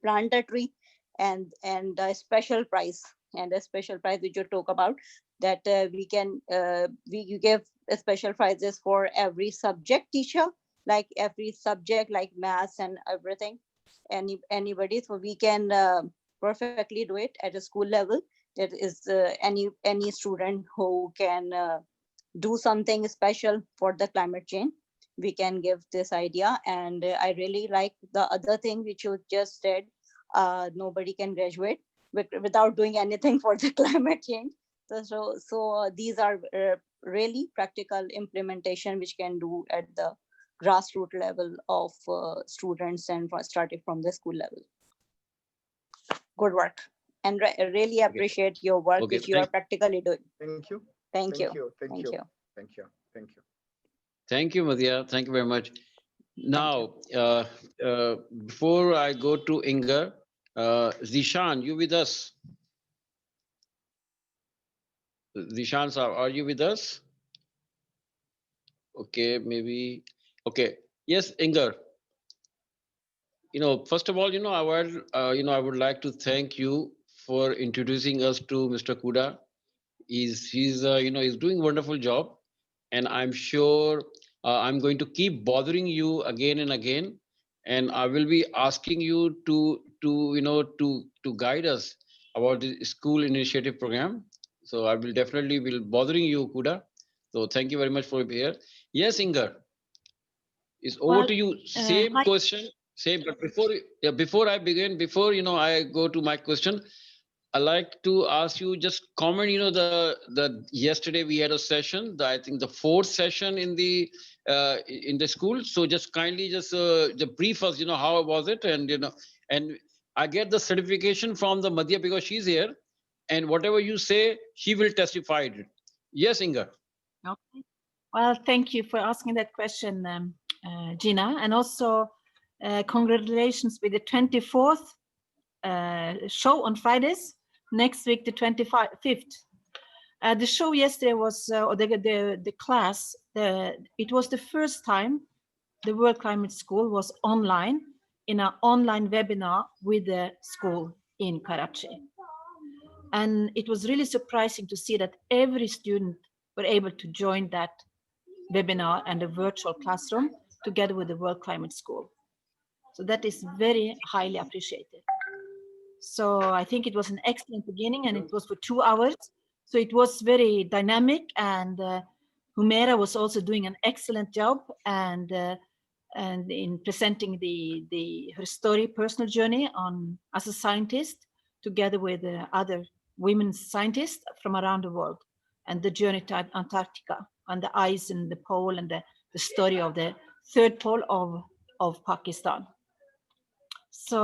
plant a tree, and a special prize which you talk about, that we give special prizes for every subject teacher, like every subject like maths and everything, anybody, so we can perfectly do it at a school level. There is any student who can do something special for the climate change, we can give this idea. And I really like the other thing which you just said, nobody can graduate. without doing anything for the climate change. So these are really practical implementation which can do at the grassroots level of students and starting from the school level. Good work, and really appreciate your work Okay, which you are practically doing. Thank you. Thank you. Thank you. Thank you. Thank you. Thank you, Madhya. Thank you very much. Now, before I go to Inga, Zishan, you with us? Zishan, sir, are you with us? Okay, maybe. Okay. Yes, Inga. First of all, I would like to thank you for introducing us to Mr. Kuda. He's doing a wonderful job, and I'm sure I'm going to keep bothering you again and again, and I will be asking you to guide us about the school initiative program. So I will definitely will bothering you, Kuda. So thank you very much for being here. Yes, Inga, it's over to you. Same hi. question, same. But before I begin, before I go to my question, I like to ask you just comment. The yesterday we had a session. I think the fourth session in the school. So just kindly just brief us. How was it? And I get the certification from the Madhya because she's here, and whatever you say, she will testify it. Yes, Inga. Okay. Well, thank you for asking that question, Jinnah, and also congratulations with the 24th show on Fridays. Next week, the 25th. The show yesterday was, or the class, it was the first time the World Climate School was online in an online webinar with the school in Karachi. And it was really surprising to see that every student were able to join that webinar and a virtual classroom together with the World Climate School. So that is very highly appreciated. So I think it was an excellent beginning, and it was for 2 hours. So it was very dynamic, and Humaira was also doing an excellent job and in presenting her story, personal journey as a scientist, together with other women scientists from around the world, and the journey to Antarctica and the ice and the pole and the story of the third pole of Pakistan. So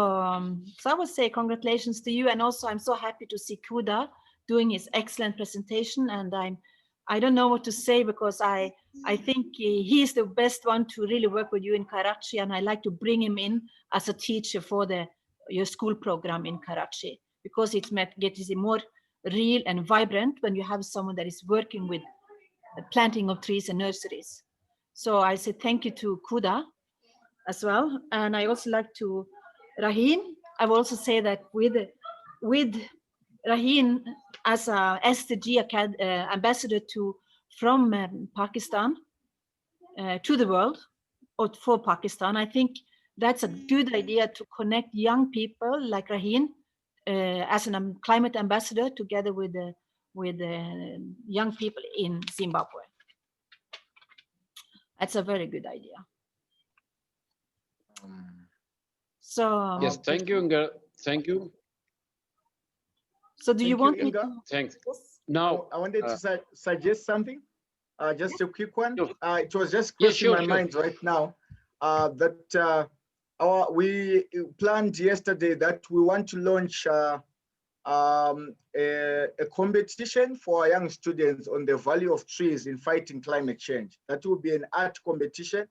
I would say congratulations to you, and also I'm so happy to see Kuda doing his excellent presentation, and I don't know what to say because I think he is the best one to really work with you in Karachi, and I like to bring him in as a teacher for your school program in Karachi, because it gets more real and vibrant when you have someone that is working with the planting of trees and nurseries. So I say thank you to Kuda as well, and I also like to Raheen. I will also say that with Raheen as a SDG ambassador from Pakistan to the world, or for Pakistan, I think that's a good idea to connect young people like Raheen as a climate ambassador together with young people in Zimbabwe. That's a very good idea. So yes, thank you, Inga. Thank you. So do you want me Inga. to? Thanks. Yes? Now, I wanted to suggest something, just a quick one. Sure. It was just Yeah, crossing my sure. mind right now that we planned yesterday that we want to launch a competition for our young students on the value of trees in fighting climate change. That will be an art competition.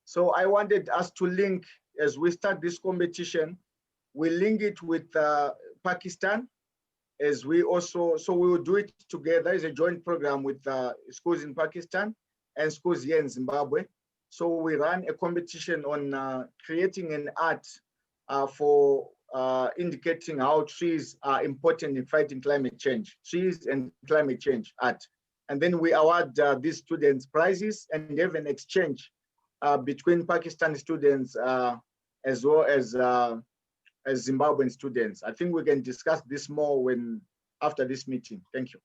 So I wanted us to link, as we start this competition, we link it with Pakistan, as we also, so we will do it together as a joint program with schools in Pakistan and schools here in Zimbabwe. So we run a competition on creating an art for indicating how trees are important in fighting climate change, trees and climate change art. And then we award these students prizes and have an exchange between Pakistan students as well as Zimbabwean students. I think we can discuss this more after this meeting. Thank you.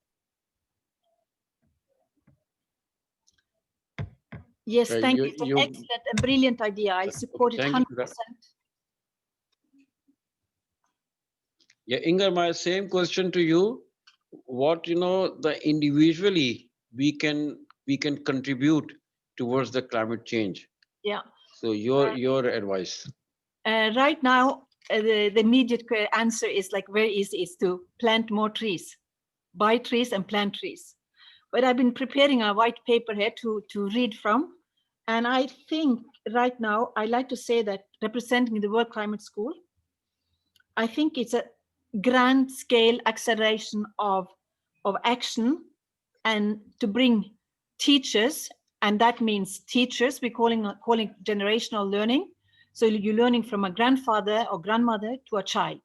Yes, thank you. It's an you- excellent and brilliant idea. I support it thank you 100%. for Yeah, Inga, my same question to you. What, the individually we can contribute towards the climate change. Yeah. So your advice. Right now, the immediate answer is like very easy, is to plant more trees, buy trees and plant trees. But I've been preparing a white paper here to read from. And I think right now, I like to say that representing the World Climate School, I think it's a grand scale acceleration of action, and to bring teachers, and that means teachers, we're calling generational learning. So you're learning from a grandfather or grandmother to a child.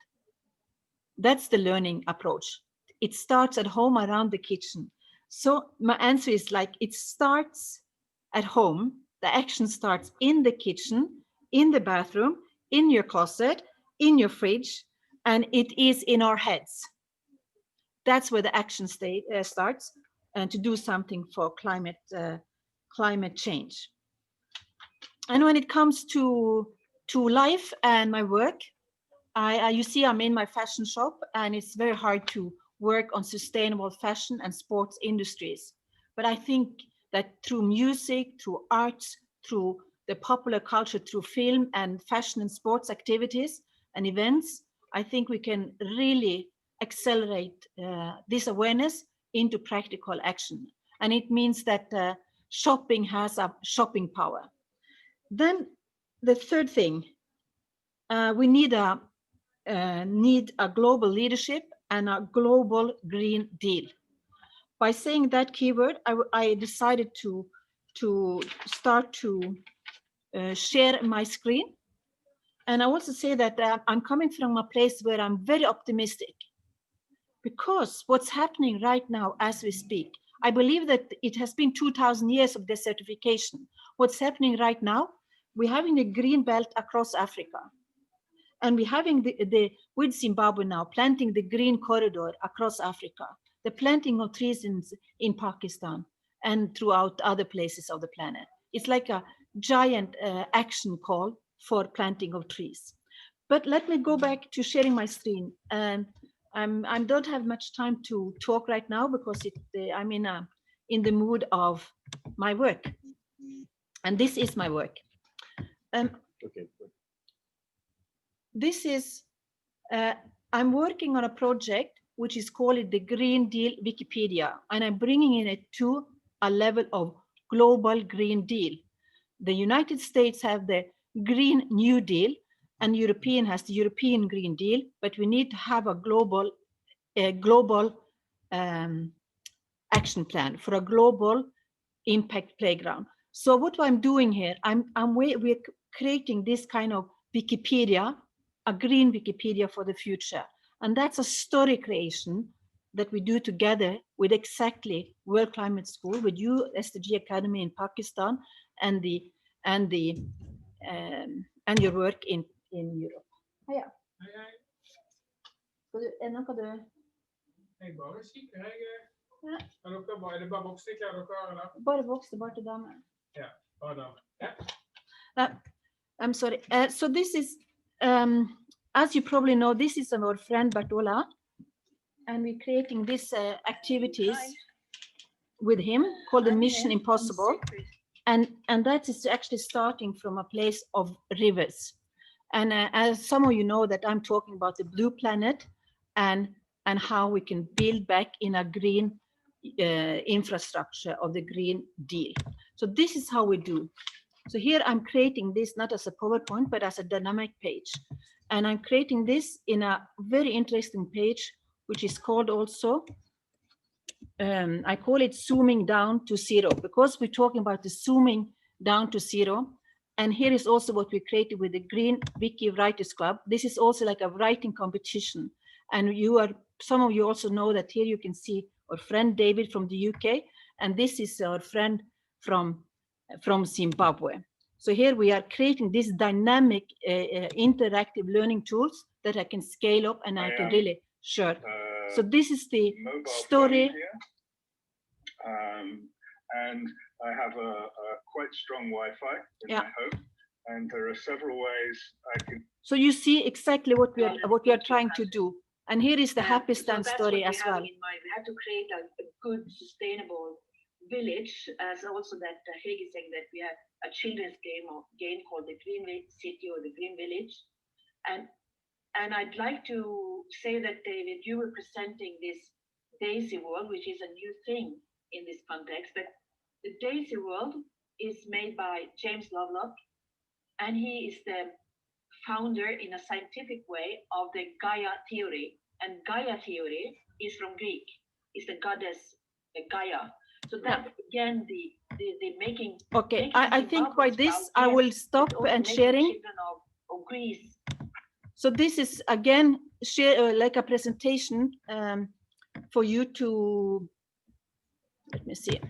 That's the learning approach. It starts at home around the kitchen. So my answer is like, it starts at home. The action starts in the kitchen, in the bathroom, in your closet, in your fridge, and it is in our heads. That's where the action starts, and to do something for climate change. And when it comes to life and my work, you see, I'm in my fashion shop, and it's very hard to work on sustainable fashion and sports industries. But I think that through music, through arts, through the popular culture, through film and fashion and sports activities and events, I think we can really accelerate this awareness into practical action. And it means that shopping has a shopping power. Then the third thing, we need a global leadership and a global Green Deal. By saying that keyword, I decided to start to share my screen. And I also say that I'm coming from a place where I'm very optimistic, because what's happening right now as we speak, I believe that it has been 2000 years of desertification. What's happening right now, we're having a green belt across Africa. And we're having with Zimbabwe now, planting the green corridor across Africa, the planting of trees in Pakistan and throughout other places of the planet. It's like a giant action call for planting of trees. But let me go back to sharing my screen. And I don't have much time to talk right now, because I'm in the mood of my work. And this is my work. Okay. This is, I'm working on a project which is called the Green Deal Wikipedia, and I'm bringing it to a level of global Green Deal. The United States have the Green New Deal, and European has the European Green Deal, but we need to have a global action plan for a global impact playground. So what I'm doing here, we're creating this kind of Wikipedia, a green Wikipedia for the future. And that's a story creation that we do together with exactly World Climate School, with you, SDG Academy in Pakistan, and your work in Europe. Ja. Er det noe du Jeg bare kikker, Ja. Er det bare voksne eller? Bare voksne, bare til damer. Ja, bare damer. Ja. I'm sorry. So this is, as you probably know, this is our friend Bartola, and we're creating these activities with him called the Mission Impossible. And that is actually starting from a place of rivers. And as some of you know, that I'm talking about the blue planet and how we can build back in a green infrastructure of the Green Deal. So this is how we do. So here I'm creating this not as a PowerPoint, but as a dynamic page. And I'm creating this in a very interesting page, which is called also, I call it zooming down to zero, because we're talking about the zooming down to zero. And here is also what we created with the Green Wiki Writers Club. This is also like a writing competition. And some of you also know that here you can see our friend David from the UK, and this is our friend from Zimbabwe. So here we are creating this dynamic interactive learning tools that I can scale up and I can really share. So this is the story. And I have a quite strong Wi-Fi in my home, and there are several ways I can. So you see exactly what we are trying to do. And here is the happy stand so that's story what as we have well. in mind. We have to create a good, sustainable village, as also that Haig is saying that we have a children's game called the Green City or the Green Village. And I'd like to say that, David, you were presenting this Daisy World, which is a new thing in this context, but the Daisy World is made by James Lovelock, and he is the founder in a scientific way of the Gaia theory. And Gaia theory is from Greek, is the goddess Gaia. So that again, the making. Okay, I think by this I will stop and sharing. Of Greece. So this is again share like a presentation for you to, let me see,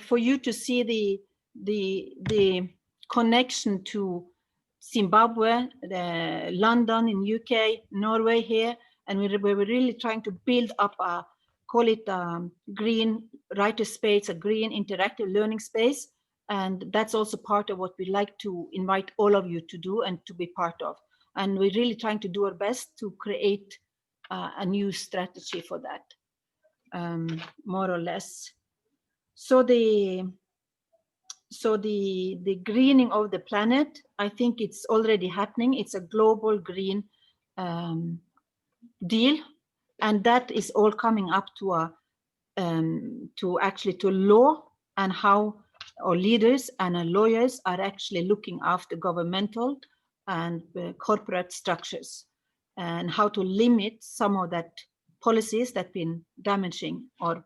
for you to see the connection to Zimbabwe, London in UK, Norway here, and we were really trying to build up a, call it green writer space, a green interactive learning space. And that's also part of what we like to invite all of you to do and to be part of. And we're really trying to do our best to create a new strategy for that, more or less. So the greening of the planet, I think it's already happening. It's a global green deal, and that is all coming up to a to law, and how our leaders and our lawyers are actually looking after governmental and corporate structures, and how to limit some of that policies that been damaging our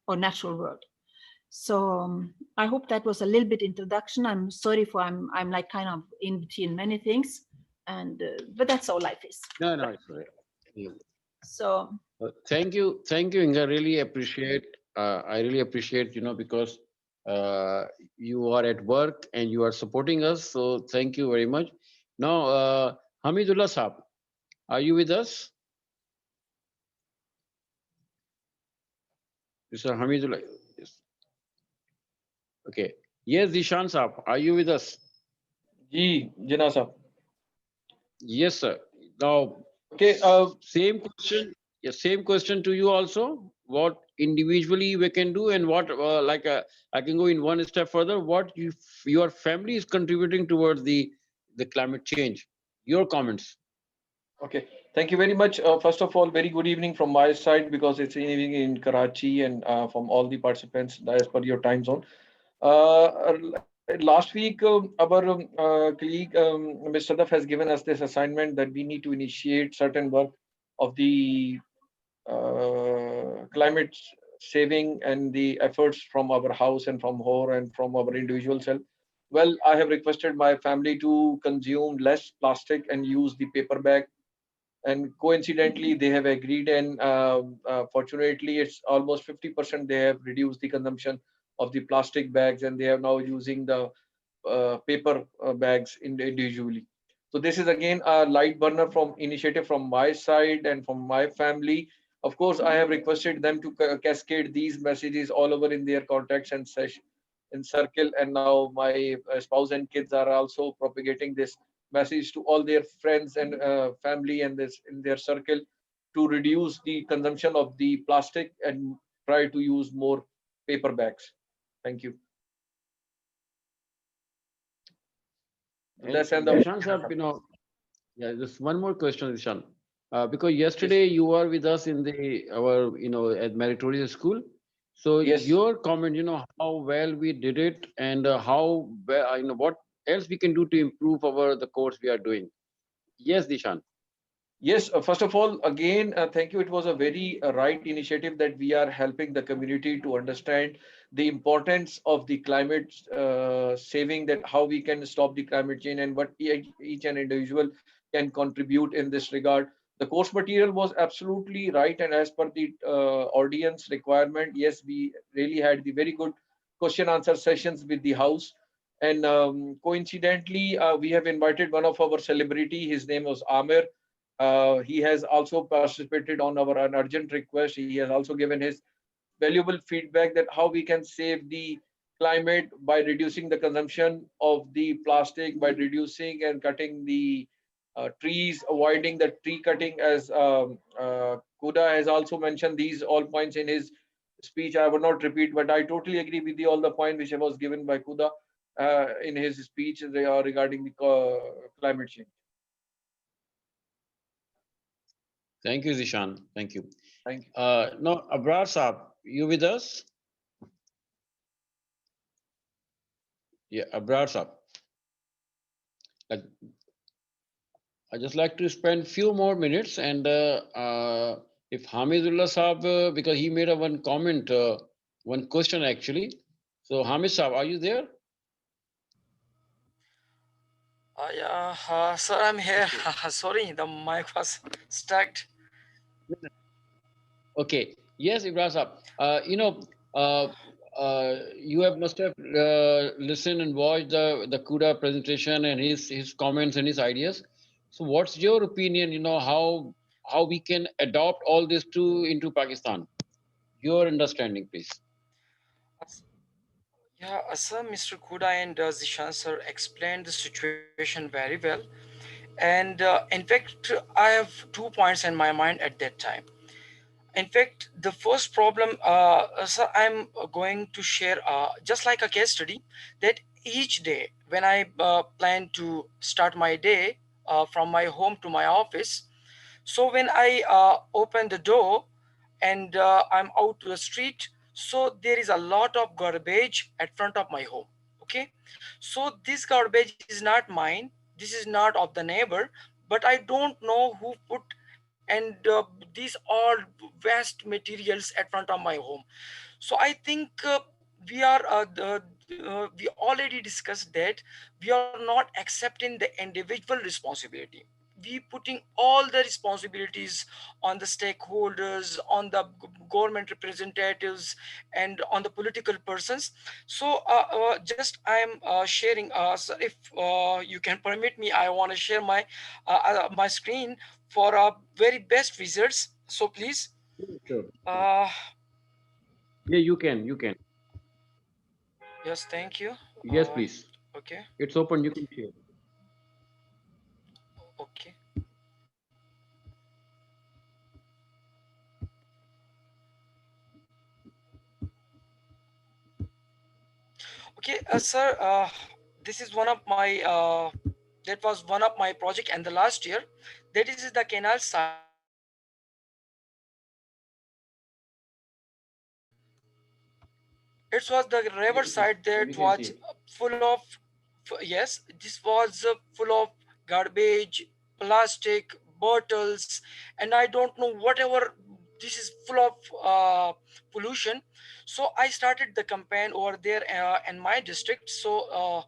natural world. So I hope that was a little bit introduction. I'm sorry for I'm like kind of in between many things, and but that's how life is. No, no, it's right. Yeah. So thank you, Inga. Really appreciate. I really appreciate, because you are at work and you are supporting us. So thank you very much. Now, Hamidullah Saab, are you with us? Mr. Hamidullah. Yes. Okay. Yes, Dishan Saab, are you with us? Jinnah sir. Yes, sir. Now, okay. Same question. Yeah, same question to you also. What individually we can do, and what I can go in one step further. What your family is contributing towards the climate change. Your comments. Okay, thank you very much. First of all, very good evening from my side, because it's evening in Karachi, and from all the participants as per your time zone. Last week, our colleague, Mr. Sadaf, has given us this assignment that we need to initiate certain work of the climate saving and the efforts from our house and from home and from our individual self. Well, I have requested my family to consume less plastic and use the paper bag, and coincidentally they have agreed, and fortunately it's almost 50% they have reduced the consumption of the plastic bags, and they are now using the paper bags individually. So this is again a light burner from initiative from my side and from my family. Of course, I have requested them to cascade these messages all over in their contacts and session in circle, and now my spouse and kids are also propagating this message to all their friends and family and this in their circle, to reduce the consumption of the plastic and try to use more paper bags. Thank you. Dishan Saab, yeah, just one more question, Dishan. Because yesterday you were with us in our at Meritorious School. So your comment, how well we did it, and how well, what else we can do to improve the course we are doing. Yes, Dishan. Yes, first of all, again, thank you. It was a very right initiative that we are helping the community to understand the importance of the climate saving, that how we can stop the climate change, and what each and individual can contribute in this regard. The course material was absolutely right, and as per the audience requirement, yes, we really had the very good question answer sessions with the house. And coincidentally, we have invited one of our celebrity. His name was Amir. He has also participated on our an urgent request. He has also given his valuable feedback that how we can save the climate by reducing the consumption of the plastic, by reducing and cutting the trees, avoiding the tree cutting, as Kuda has also mentioned these all points in his speech. I would not repeat, but I totally agree with all the point which was given by Kuda in his speech regarding the climate change. Thank you, Zishan. Thank you. Thank you. Now, Abrar Saab, you with us? Yeah, Abrar Saab. I I just like to spend few more minutes, and if Hamidullah Saab, because he made a one comment, one question actually. So Hamid Saab, are you there? Yeah, sir, I'm here. Sorry, the mic was stuck. Okay. Yes, Ibrahim Saab. Uh, you have must have listened and watched the Kuda presentation and his comments and his ideas. So, what's your opinion? How we can adopt all this to into Pakistan? Your understanding, please. Yeah, sir, Mr. Kuda and Zishan sir explained the situation very well. And in fact, I have 2 points in my mind at that time. In fact, the first problem, sir, I'm going to share just like a case study that each day when I plan to start my day from my home to my office, so when I open the door and I'm out to the street, so there is a lot of garbage at front of my home. Okay, so this garbage is not mine. This is not of the neighbor, but I don't know who put and these all waste materials at front of my home. So I think we already discussed that we are not accepting the individual responsibility. We putting all the responsibilities on the stakeholders, on the government representatives, and on the political persons. So just I am sharing, so if you can permit me, I want to share my screen for very best results. So please. Sure. uh, Yeah, you can. You can. yes, thank you. Yes, please. Okay. It's open. You can share. Okay. Okay, sir, this is one of my that was one of my project and the last year. That is the canal side. It was the river side Yeah, that we can was see. full of, yes, this was full of garbage, plastic, bottles, and I don't know whatever. This is full of pollution. So I started the campaign over there in my district. So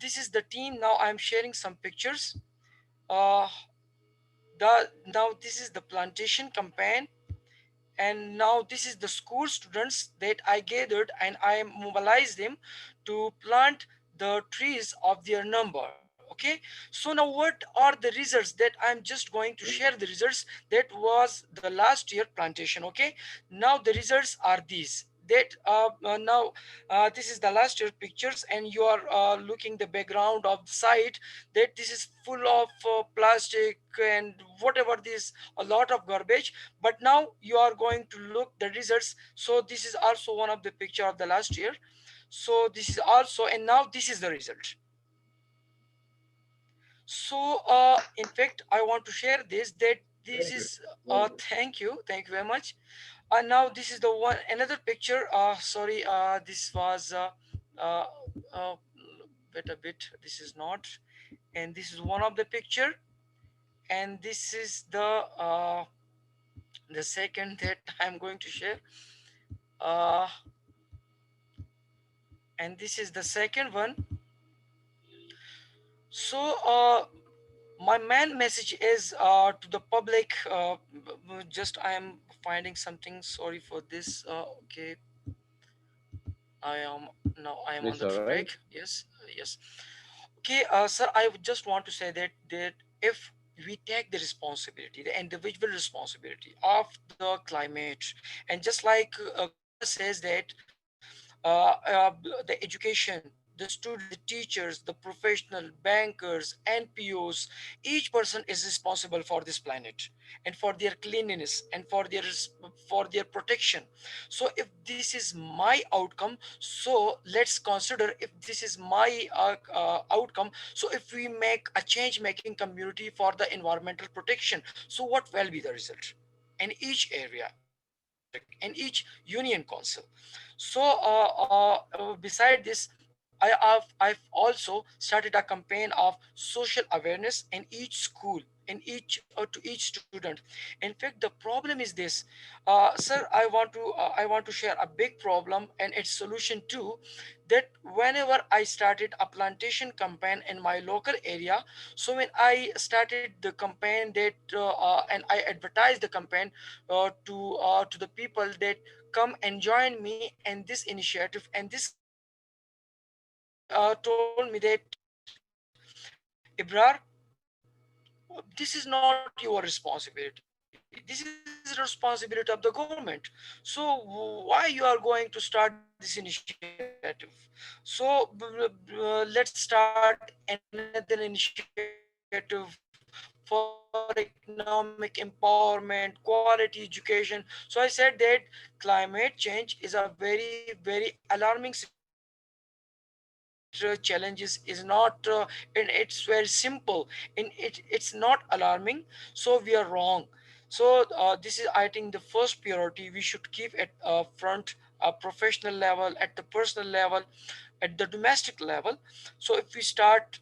this is the team. Now I'm sharing some pictures. Uh, now this is the plantation campaign, and now this is the school students that I gathered and I mobilized them to plant the trees of their number. Okay, so now what are the results that I'm just going to share the results that was the last year plantation. Okay, now the results are these that now this is the last year pictures, and you are looking the background of the site, that this is full of plastic and whatever, this a lot of garbage. But now you are going to look the results. So this is also one of the picture of the last year. So this is also, and now this is the result. So in fact I want to share this, that this Very good. is Very good. thank you very much. And now this is the one another picture. Sorry, this was uh, uh, wait a bit, this is not, and this is one of the picture, and this is the second that I'm going to share. uh, and this is the second one. So my main message is to the public. Just I am finding something, sorry for this. Okay, I am now I am on It's the all track. right. Yes, yes. Okay, sir, I would just want to say that if we take the responsibility, the individual responsibility of the climate, and just like Kuda says that the education the students, the teachers, the professional, bankers, NPOs, each person is responsible for this planet and for their cleanliness and for their protection. So if this is my outcome, so let's consider if this is my outcome. So if we make a change making community for the environmental protection, so what will be the result in each area, in each district, in each union council? So beside this, I've also started a campaign of social awareness in each school, in each to each student. In fact, the problem is this, sir. I want to share a big problem and its solution too. That whenever I started a plantation campaign in my local area, so when I started the campaign that and I advertised the campaign to the people that come and join me in this initiative and this campaign, so they told me that, Ibrar, this is not your responsibility. This is the responsibility of the government. So why you are going to start this initiative? So let's start another initiative for economic empowerment, quality education. So I said that climate change is a very alarming situation. Climate change is a very alarming situation. It challenges is not and it's very simple and it's not alarming. So we are wrong. So this is, I think, the first priority we should keep at front, professional level, at the personal level, at the domestic level. So if we start,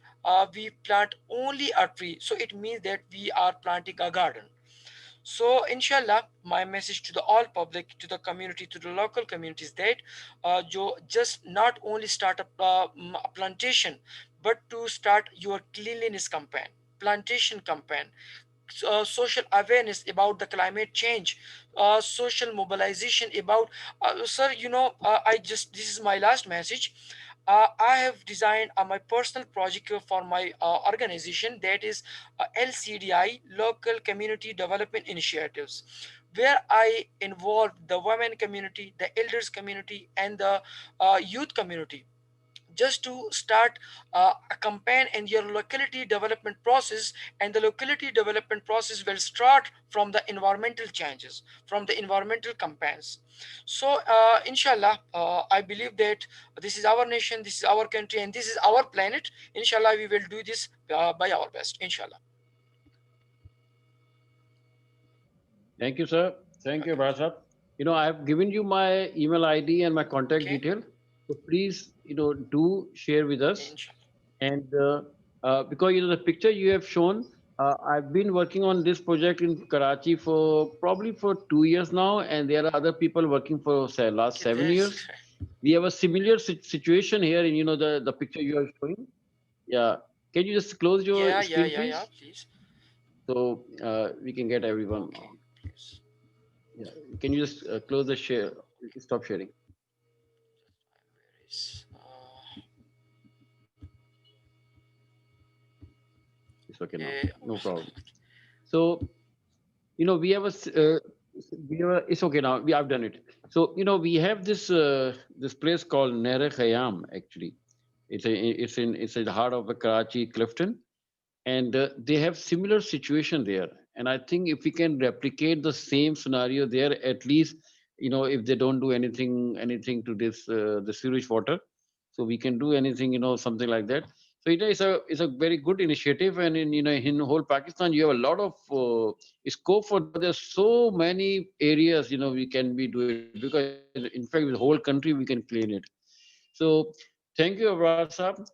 we plant only a tree, so it means that we are planting a garden. So, inshallah, my message to the all public, to the community, to the local communities, that just not only start a plantation, but to start your cleanliness campaign, plantation campaign, social awareness about the climate change, social mobilization about, sir, I just, this is my last message. I have designed my personal project for my organization, that is LCDI, Local Community Development Initiatives, where I involved the women community, the elders community, and the youth community, just to start a campaign in your locality development process. And the locality development process will start from the environmental changes, from the environmental campaigns. So inshallah, I believe that this is our nation, this is our country, and this is our planet. Inshallah, we will do this by our best, inshallah. Thank you, sir. Thank you, Brasad. I have given you my email ID and my contact Okay, detail. So please, do share with us. inshallah. And because the picture you have shown, I've been working on this project in Karachi for probably for 2 years now, and there are other people working for say last Okay, 7 years. that's great. We have a similar situation here in the picture you are showing. Yeah, can you just close your screen, Yeah, please, please. so we can get everyone Okay, on. please. Yeah, can you just close the share? Stop sharing. Where is It's okay now. okay. No problem. So we have it's okay now. I've done it. So we have this place called Nere Khayyam. Actually, it's in the heart of the Karachi Clifton, and they have similar situation there. And I think if we can replicate the same scenario there, at least if they don't do anything to this the sewage water, so we can do anything, something like that. So it's a very good initiative, and in whole Pakistan you have a lot of scope for that. There's so many areas we can be doing, because in fact the whole country we can clean it. So thank you, Abrar Saab.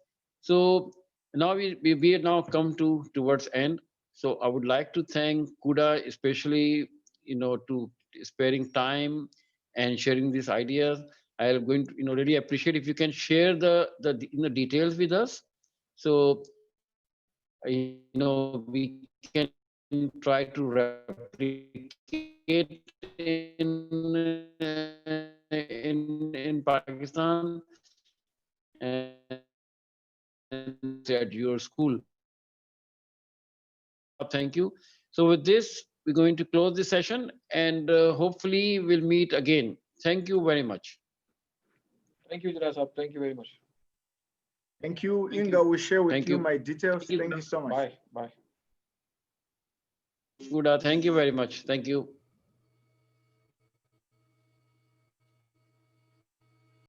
So now we have now come towards end. So I would like to thank Kuda, especially to sparing time and sharing these ideas. I am going to really appreciate if you can share the details with us. So we can try to replicate in Pakistan and say at your school. Thank you. So with this, we're going to close the session, and hopefully we'll meet again. Thank you very much. Thank you, Jinnah Sahab. Thank you very much. Thank you, Inga. We share with Thank you you. my details. Thank you. Thank you so much. Bye. Bye. Kuda, thank you very much. Thank you.